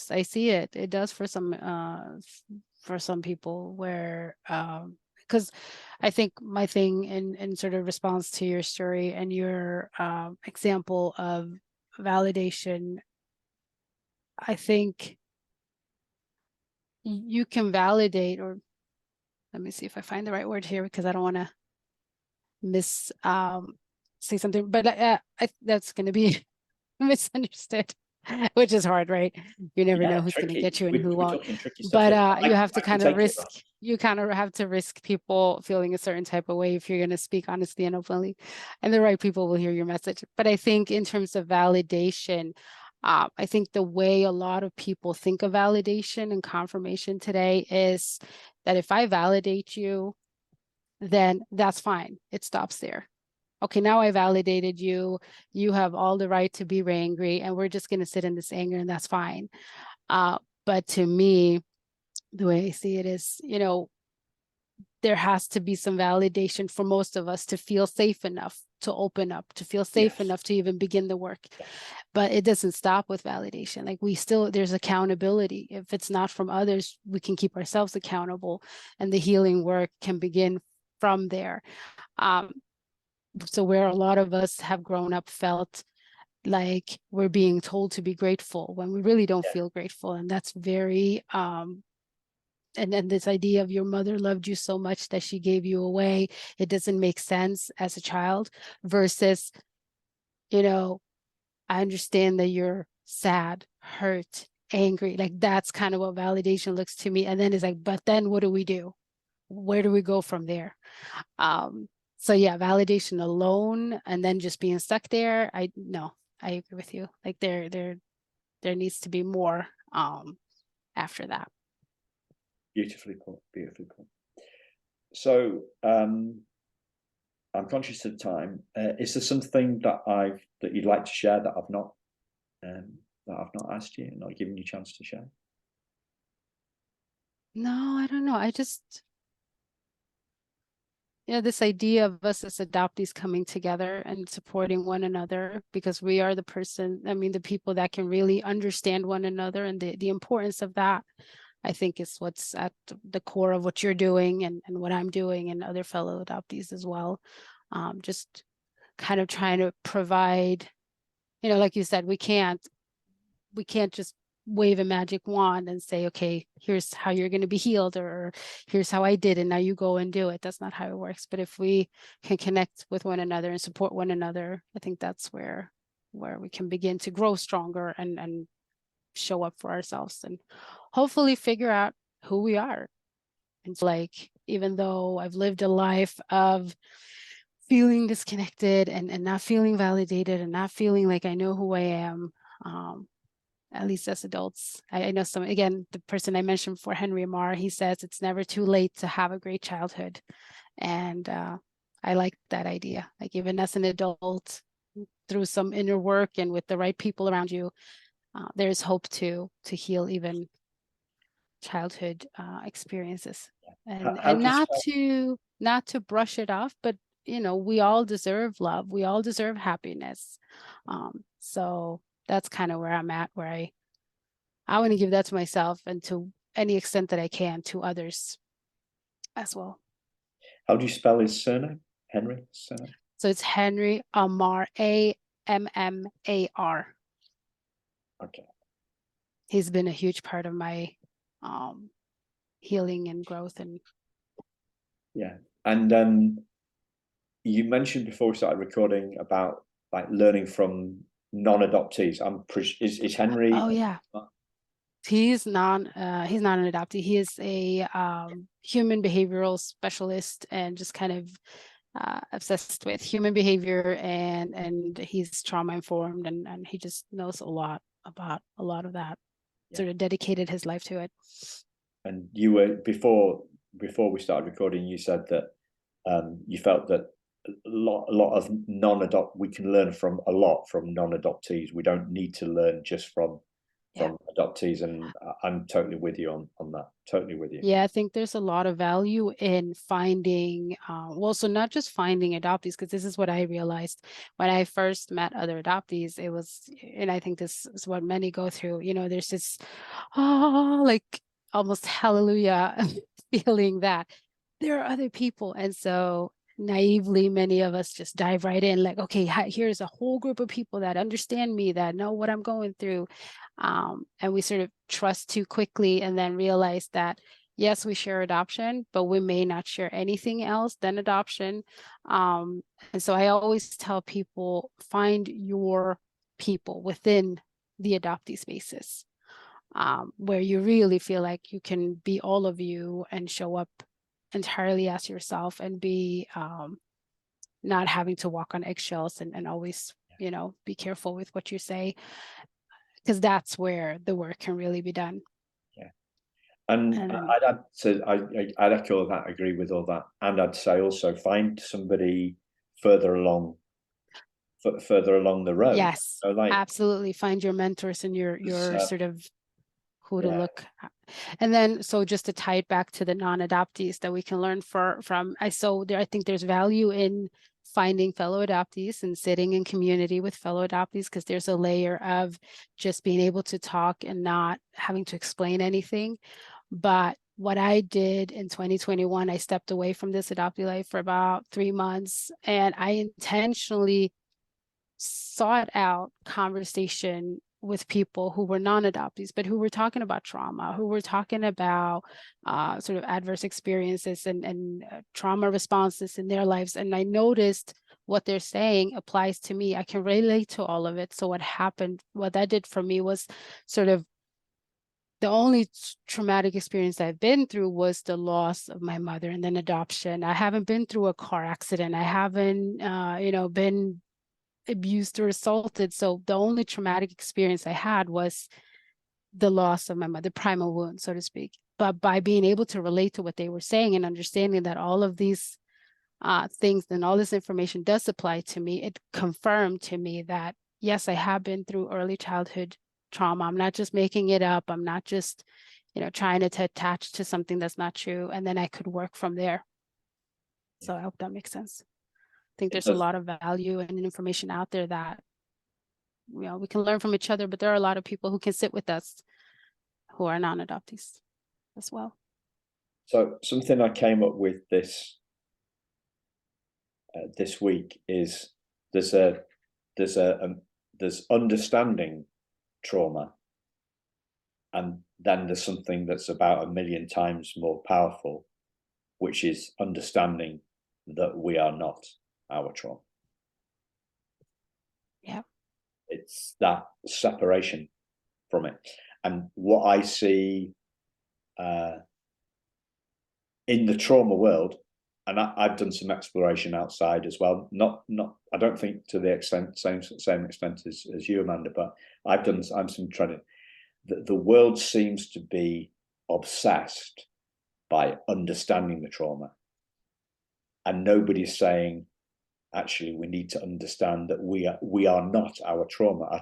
I see it. It does for some people where, because I think my thing in sort of response to your story and your example of validation, I think you can validate, or let me see if I find the right word here, because I don't want to say something, but that's going to be misunderstood, which is hard, right? You never know who's going to get you and who won't. But you have to kind of risk. You kind of have to risk people feeling a certain type of way if you're going to speak honestly and openly, and the right people will hear your message. But I think in terms of validation, I think the way a lot of people think of validation and confirmation today is that if I validate you, then that's fine. It stops there. Okay, now I validated you. You have all the right to be angry, and we're just going to sit in this anger, and that's fine. But to me, the way I see it is, you know, there has to be some validation for most of us to feel safe enough to open up, to feel safe enough to even begin the work. But it doesn't stop with validation. Like there's accountability. If it's not from others, we can keep ourselves accountable, and the healing work can begin from there. So where a lot of us have grown up felt like we're being told to be grateful when we really don't feel grateful. And that's very and then this idea of your mother loved you so much that she gave you away, it doesn't make sense as a child, versus, you know, I understand that you're sad, hurt, angry. Like that's kind of what validation looks to me. And then it's like, but then what do we do? Where do we go from there? So yeah, validation alone and then just being stuck there, I agree with you. Like there needs to be more after that. Beautifully put, beautifully put. So I'm conscious of time. Is there something that you'd like to share that I've not asked you, not given you a chance to share? No, I don't know. I just, this idea of us as adoptees coming together and supporting one another, because we are the people that can really understand one another, and the importance of that, I think, is what's at the core of what you're doing and what I'm doing and other fellow adoptees as well. Just kind of trying to provide, like you said, we can't just wave a magic wand and say, okay, here's how you're going to be healed, or here's how I did, and now you go and do it. That's not how it works. But if we can connect with one another and support one another, I think that's where we can begin to grow stronger and show up for ourselves and hopefully figure out who we are. And like, even though I've lived a life of feeling disconnected and not feeling validated and not feeling like I know who I am, at least as adults. I know the person I mentioned before, Henry Amar, he says it's never too late to have a great childhood. And I like that idea. Like even as an adult, through some inner work and with the right people around you, there's hope to heal even childhood experiences. And not to brush it off, but we all deserve love. We all deserve happiness. So that's kind of where I'm at, where I want to give that to myself and to any extent that I can to others as well. How do you spell his surname? Henry's surname? So it's Henry Ammar, Ammar. Okay. He's been a huge part of my healing and growth. And and you mentioned before we started recording about like learning from non-adoptees. Is Henry? Oh yeah. He's not an adoptee. He is a human behavioral specialist and just kind of obsessed with human behavior, and he's trauma informed, and he just knows a lot about a lot of that. Sort of dedicated his life to it. And you were before we started recording, you said that you felt that a lot of we can learn from a lot from non-adoptees. We don't need to learn just from adoptees, and I'm totally with you on that. Totally with you. Yeah, I think there's a lot of value in finding, so not just finding adoptees, because this is what I realized when I first met other adoptees. It was, and I think this is what many go through, there's this, like almost hallelujah feeling that there are other people. And so naively, many of us just dive right in, like, okay, here's a whole group of people that understand me, that know what I'm going through. And we sort of trust too quickly and then realize that, yes, we share adoption, but we may not share anything else than adoption. And so I always tell people, find your people within the adoptee spaces, where you really feel like you can be all of you and show up entirely as yourself and be not having to walk on eggshells and always, be careful with what you say, because that's where the work can really be done. Yeah. And I'd echo that, agree with all that. And I'd say also find somebody further along the road. Yes, so absolutely. Find your mentors and your sort of who to look at. And then, so just to tie it back to the non-adoptees that we can learn from, I think there's value in finding fellow adoptees and sitting in community with fellow adoptees, because there's a layer of just being able to talk and not having to explain anything. But what I did in 2021, I stepped away from This Adoptee Life for about 3 months, and I intentionally sought out conversation with people who were non-adoptees, but who were talking about trauma, who were talking about sort of adverse experiences and trauma responses in their lives. And I noticed what they're saying applies to me. I can relate to all of it. So what happened, what that did for me was sort of the only traumatic experience I've been through was the loss of my mother and then adoption. I haven't been through a car accident. I haven't, been abused or assaulted. So the only traumatic experience I had was the loss of my mother, primal wound, so to speak. But by being able to relate to what they were saying and understanding that all of these things and all this information does apply to me, it confirmed to me that, yes, I have been through early childhood trauma. I'm not just making it up. I'm not just, trying to attach to something that's not true. And then I could work from there. So I hope that makes sense. I think there's a lot of value and information out there that, we can learn from each other, but there are a lot of people who can sit with us who are non-adoptees as well. So something I came up with this week is there's understanding trauma, and then there's something that's about 1,000,000 times more powerful, which is understanding that we are not our trauma. Yeah. It's that separation from it. And what I see in the trauma world, and I've done some exploration outside as well, not I don't think to the same extent as you, Amanda, but I'm some trying to, the world seems to be obsessed by understanding the trauma, and nobody's saying, actually, we need to understand that we are not our trauma. Our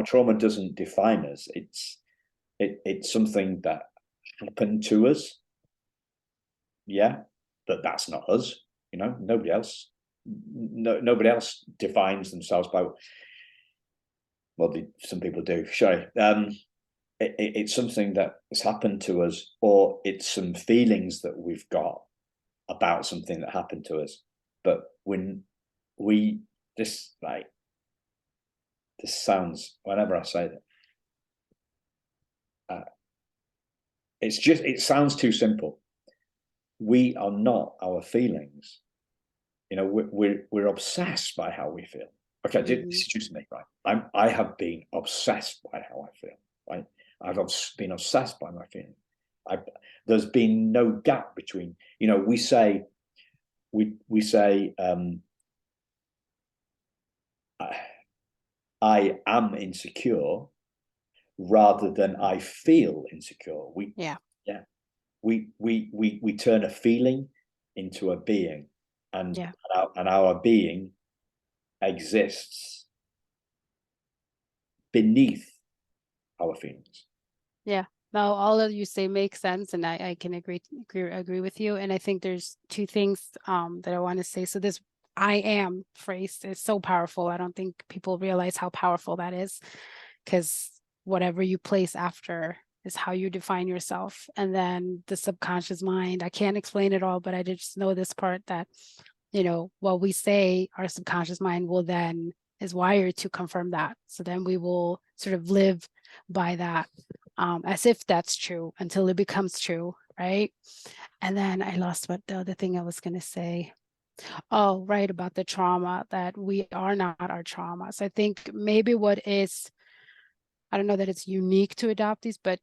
trauma doesn't define us. It's something that happened to us. Yeah, but that's not us. Nobody else defines themselves by, well, some people do. Sorry. It's something that has happened to us, or it's some feelings that we've got about something that happened to us. But when this sounds, whenever I say that, it sounds too simple. We are not our feelings. We're obsessed by how we feel. Okay, this is just me, right? I have been obsessed by how I feel, right? I've been obsessed by my feelings. There's been no gap between, we say, I am insecure rather than I feel insecure. We turn a feeling into a being, and our being exists beneath our feelings. Yeah. Now, all of you say makes sense, and I can agree with you. And I think there's two things that I want to say. So this "I am" phrase is so powerful. I don't think people realize how powerful that is, because whatever you place after is how you define yourself. And then the subconscious mind, I can't explain it all, but I just know this part that, what we say, our subconscious mind is wired to confirm that. So then we will sort of live by that, as if that's true until it becomes true, right? And then I lost what the other thing I was going to say. Oh, right, about the trauma, that we are not our trauma. So I think maybe I don't know that it's unique to adoptees, but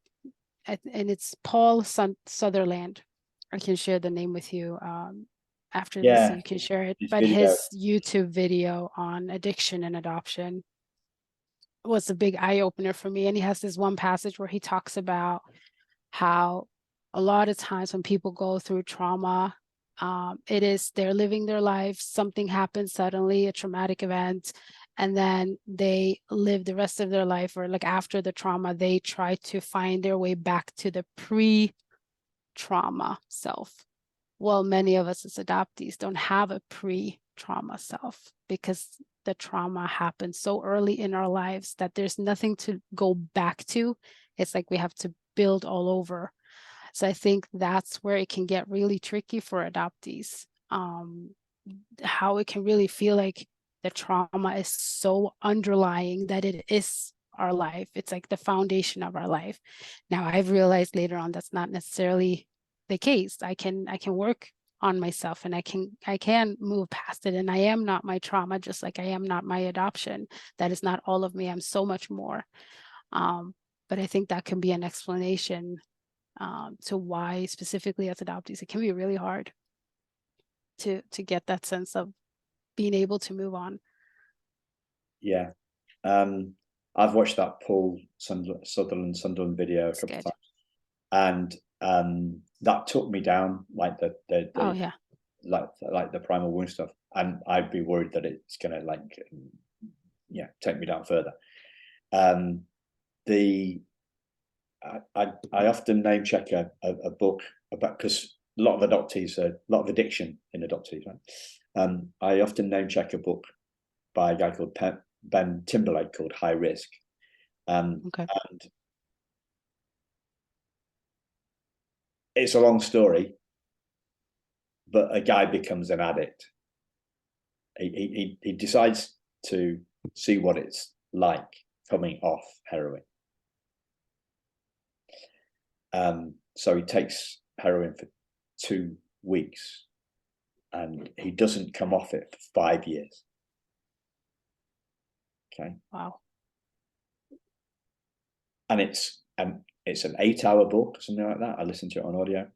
and it's Paul Sutherland. I can share the name with you after this, so you can share it. But his YouTube video on addiction and adoption was a big eye opener for me. And he has this one passage where he talks about how a lot of times when people go through trauma, they're living their life, something happens suddenly, a traumatic event, and then they live the rest of their life, or like after the trauma, they try to find their way back to the pre-trauma self. Well, many of us as adoptees don't have a pre-trauma self, because the trauma happened so early in our lives that there's nothing to go back to. It's like we have to build all over. So I think that's where it can get really tricky for adoptees. How it can really feel like the trauma is so underlying that it is our life. It's like the foundation of our life. Now I've realized later on that's not necessarily the case. I can work on myself, and I can move past it. And I am not my trauma, just like I am not my adoption. That is not all of me. I'm so much more. But I think that can be an explanation to why specifically as adoptees, it can be really hard to get that sense of being able to move on. Yeah. I've watched that Paul Sunderland video a couple of times, and that took me down, like the oh yeah, like the primal wound stuff, and I'd be worried that it's gonna take me down further. I often name check a book about, because a lot of adoptees, a lot of addiction in adoptees, right? I often name check a book by a guy called Ben Timberlake called High Risk. okay. And it's a long story, but a guy becomes an addict. He decides to see what it's like coming off heroin. So he takes heroin for 2 weeks, and he doesn't come off it for 5 years. Okay. Wow. And it's an 8-hour book, something like that. I listened to it on audio,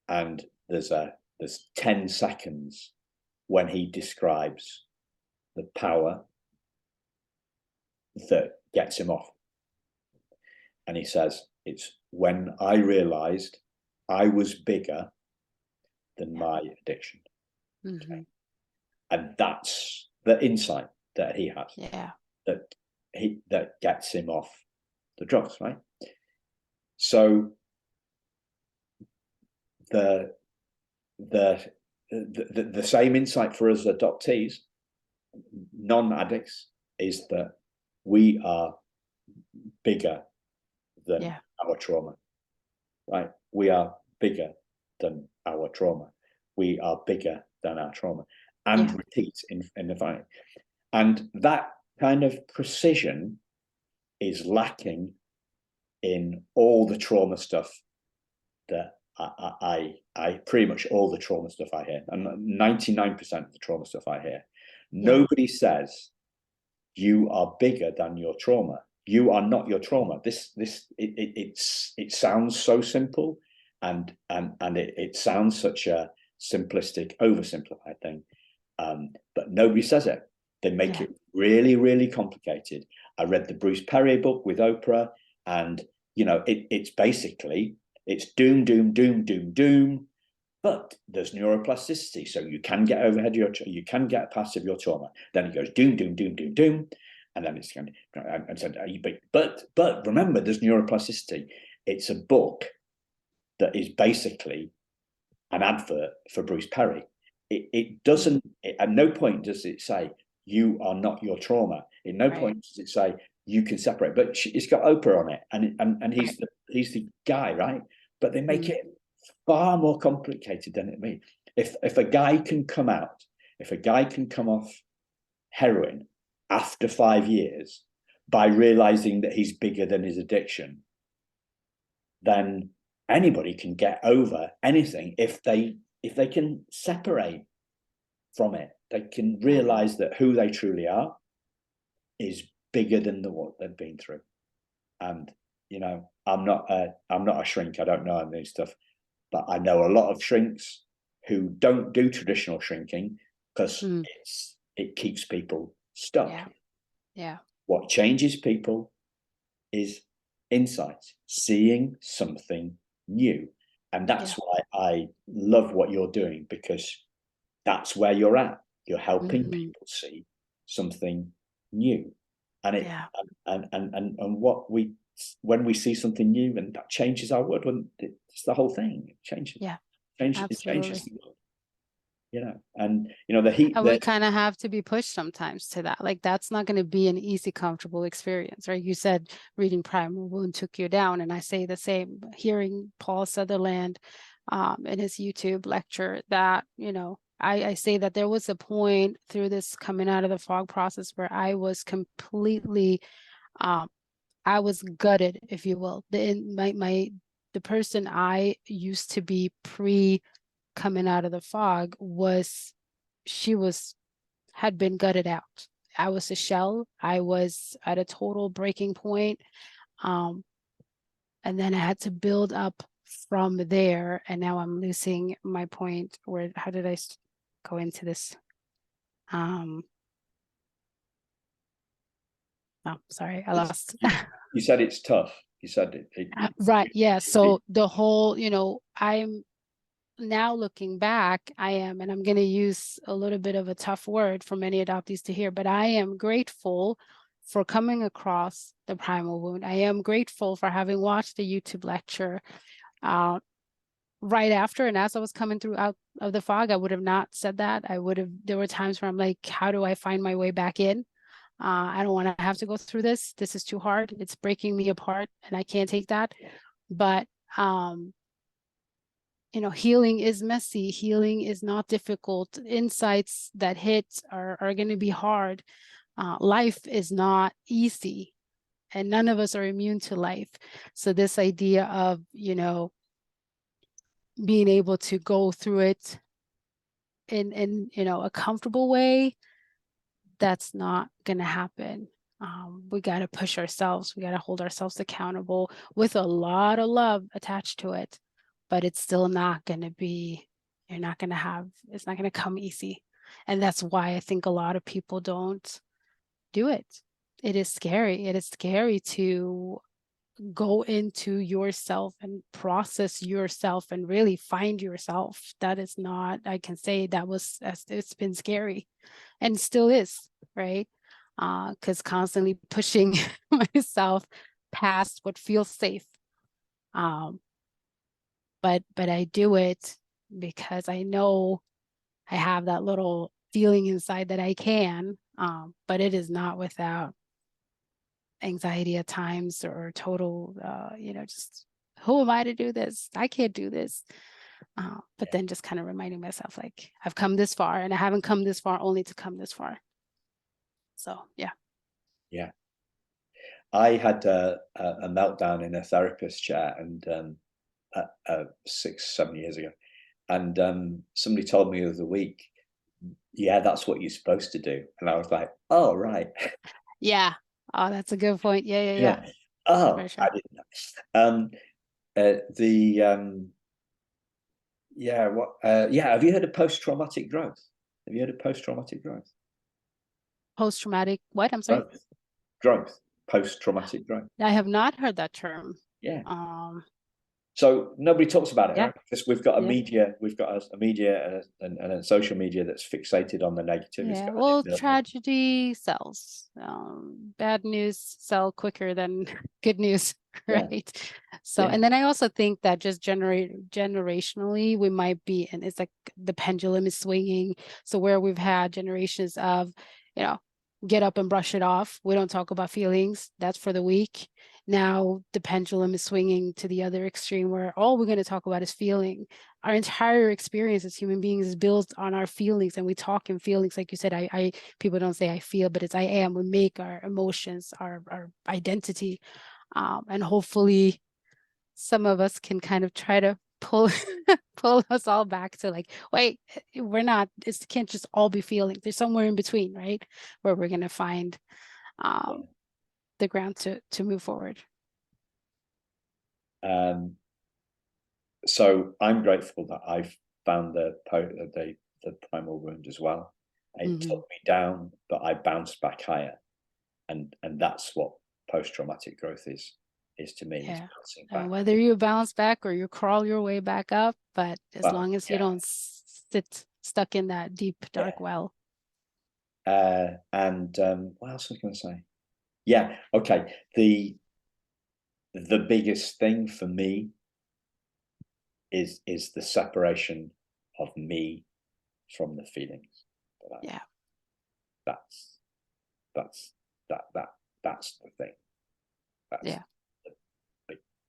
and there's 10 seconds when he describes the power that gets him off. And he says, it's when I realized I was bigger than my addiction. Mm-hmm. Okay. And that's the insight that he has. Yeah. That gets him off the drugs, right? So the same insight for us adoptees, non-addicts, is that we are bigger than our trauma, right? We are bigger than our trauma. We are bigger than our trauma, and repeat in the fight. And that kind of precision is lacking in all the trauma stuff that I pretty much all the trauma stuff I hear, and 99% of the trauma stuff I hear, nobody says you are bigger than your trauma. You are not your trauma. It sounds so simple, and it sounds such a simplistic, oversimplified thing, but nobody says it. They make it really, really complicated. I read the Bruce Perry book with Oprah, and it's basically, it's doom, doom, doom, doom, doom, but there's neuroplasticity, so you can get you can get past of your trauma. Then it goes doom, doom, doom, doom, doom, and then it's going to, and said, but remember, there's neuroplasticity. It's a book that is basically an advert for Bruce Perry. It doesn't, at no point does it say you are not your trauma. At no point does it say you can separate. But it's got Oprah on it, and he's the guy, right? But they make it far more complicated than it means. If a guy can come off heroin after 5 years by realizing that he's bigger than his addiction, then anybody can get over anything if they can separate from it. They can realize that who they truly are is bigger than what they've been through. And I'm not a shrink. I don't know any of this stuff, but I know a lot of shrinks who don't do traditional shrinking because it keeps people stuck. Yeah. What changes people is insight, seeing something new. And that's why I love what you're doing, because that's where you're at. You're helping people see something new. And when we see something new, and that changes our world, when it's the whole thing, it changes. Yeah. It changes the world. and the heat And we kind of have to be pushed sometimes to that. Like, that's not going to be an easy, comfortable experience, right? You said reading Primal Wound took you down, and I say the same. Hearing Paul Sutherland in his YouTube lecture, that, I say that there was a point through this coming out of the fog process where I was completely, I was gutted, if you will. The person I used to be pre coming out of the fog had been gutted out. I was a shell. I was at a total breaking point. And then I had to build up from there. And now I'm losing my point. How did I go into this? Oh, sorry, I lost. You said it's tough. You said it. Right. Yeah. So the whole, I'm now looking back, and I'm going to use a little bit of a tough word for many adoptees to hear, but I am grateful for coming across the Primal Wound. I am grateful for having watched the YouTube lecture right after. And as I was coming through out of the fog, I would have not said that. There were times where I'm like, how do I find my way back in? I don't want to have to go through this. This is too hard. It's breaking me apart and I can't take that. But healing is messy. Healing is not difficult. Insights that hit are going to be hard. Life is not easy, and none of us are immune to life. So this idea of, being able to go through it in a comfortable way, that's not going to happen. We got to push ourselves. We got to hold ourselves accountable with a lot of love attached to it. But it's still not going to be, it's not going to come easy. And that's why I think a lot of people don't do it. It is scary. It is scary to go into yourself and process yourself and really find yourself. That is not, I can say it's been scary and still is, right? Because constantly pushing myself past what feels safe. But I do it because I know I have that little feeling inside that I can, but it is not without anxiety at times or total, just who am I to do this? I can't do this. But then just kind of reminding myself, like, I've come this far and I haven't come this far only to come this far. So, yeah. Yeah. I had a meltdown in a therapist chair and 6-7 years ago. And somebody told me the other week, yeah, that's what you're supposed to do. And I was like, oh, right. Yeah. Oh, that's a good point. Yeah. Oh, sure. I didn't know. Have you heard of post-traumatic growth? Have you heard of post-traumatic growth? Post-traumatic what? I'm sorry? Growth. Post-traumatic growth. I have not heard that term. Yeah. So nobody talks about it, yeah. right? Because we've got a media and a social media that's fixated on the negative. Yeah, well, tragedy sells. Bad news sell quicker than good news, right? Yeah. So, and then I also think that just generationally, we might be, and it's like the pendulum is swinging. So where we've had generations of, get up and brush it off. We don't talk about feelings. That's for the weak. Now the pendulum is swinging to the other extreme where all we're going to talk about is feeling. Our entire experience as human beings is built on our feelings, and we talk in feelings. Like you said, I people don't say I feel, but it's I am. We make our emotions our identity. And hopefully some of us can kind of try to pull us all back to like, wait, we're not, it can't just all be feeling. There's somewhere in between, right? Where we're going to find the ground to move forward. So I'm grateful that I've found the Primal Wound as well. It took me down, but I bounced back higher, and that's what post-traumatic growth is to me. Yeah. Whether you bounce back or you crawl your way back up, but as long as you don't sit stuck in that deep dark well. And what else was I going to say? Yeah. Okay. The biggest thing for me is the separation of me from the feelings. Yeah. That's the thing. That's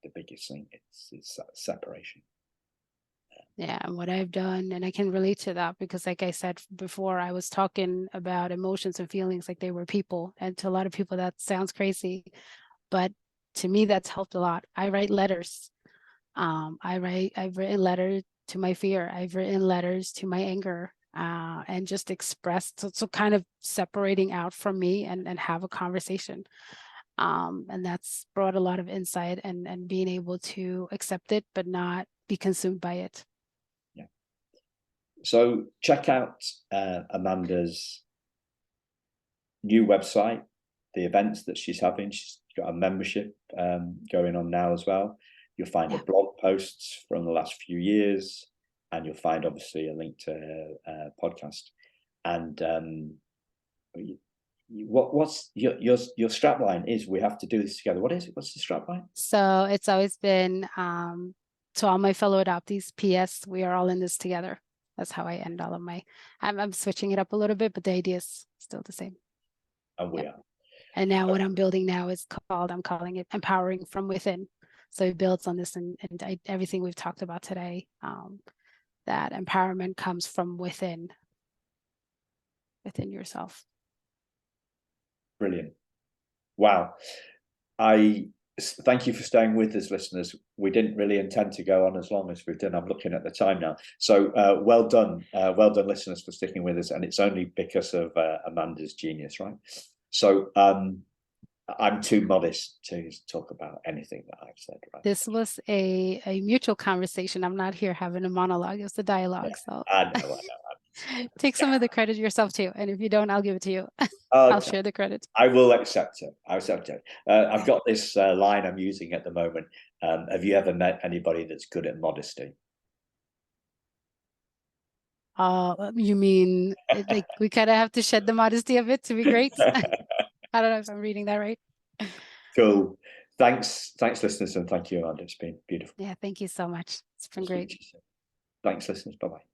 the biggest thing. It's that separation. Yeah, and what I've done, and I can relate to that because, like I said before, I was talking about emotions and feelings like they were people, and to a lot of people that sounds crazy, but to me that's helped a lot. I write letters. I've written letters to my fear. I've written letters to my anger, and just expressed, so kind of separating out from me and have a conversation. And that's brought a lot of insight and being able to accept it, but not be consumed by it. Yeah. So check out Amanda's new website, the events that she's having. She's got a membership going on now as well. You'll find her blog posts from the last few years, and you'll find obviously a link to her podcast. And what's your strapline is, we have to do this together. What is it? What's the strapline? So it's always been, to all my fellow adoptees, P.S. we are all in this together. That's how I end all of my, I'm switching it up a little bit, but the idea is still the same. And we are. And now what I'm building now is I'm calling it Empowering from Within. So it builds on this and everything we've talked about today, that empowerment comes from within yourself. Brilliant. Wow. I thank you for staying with us, listeners. We didn't really intend to go on as long as we've done. I'm looking at the time now. So well done, listeners, for sticking with us. And it's only because of Amanda's genius, right? So I'm too modest to talk about anything that I've said. Right? This was a mutual conversation. I'm not here having a monologue. It was a dialogue. Yeah, so I know. Take some of the credit yourself too. And if you don't, I'll give it to you. Okay. I'll share the credit. I will accept it. I'll accept it. I've got this line I'm using at the moment. Have you ever met anybody that's good at modesty? You mean like we kind of have to shed the modesty of it to be great? I don't know if I'm reading that right. Cool. Thanks, listeners, and thank you, Amanda. It's been beautiful. Yeah, thank you so much. It's been great. Thanks, listeners. Bye-bye.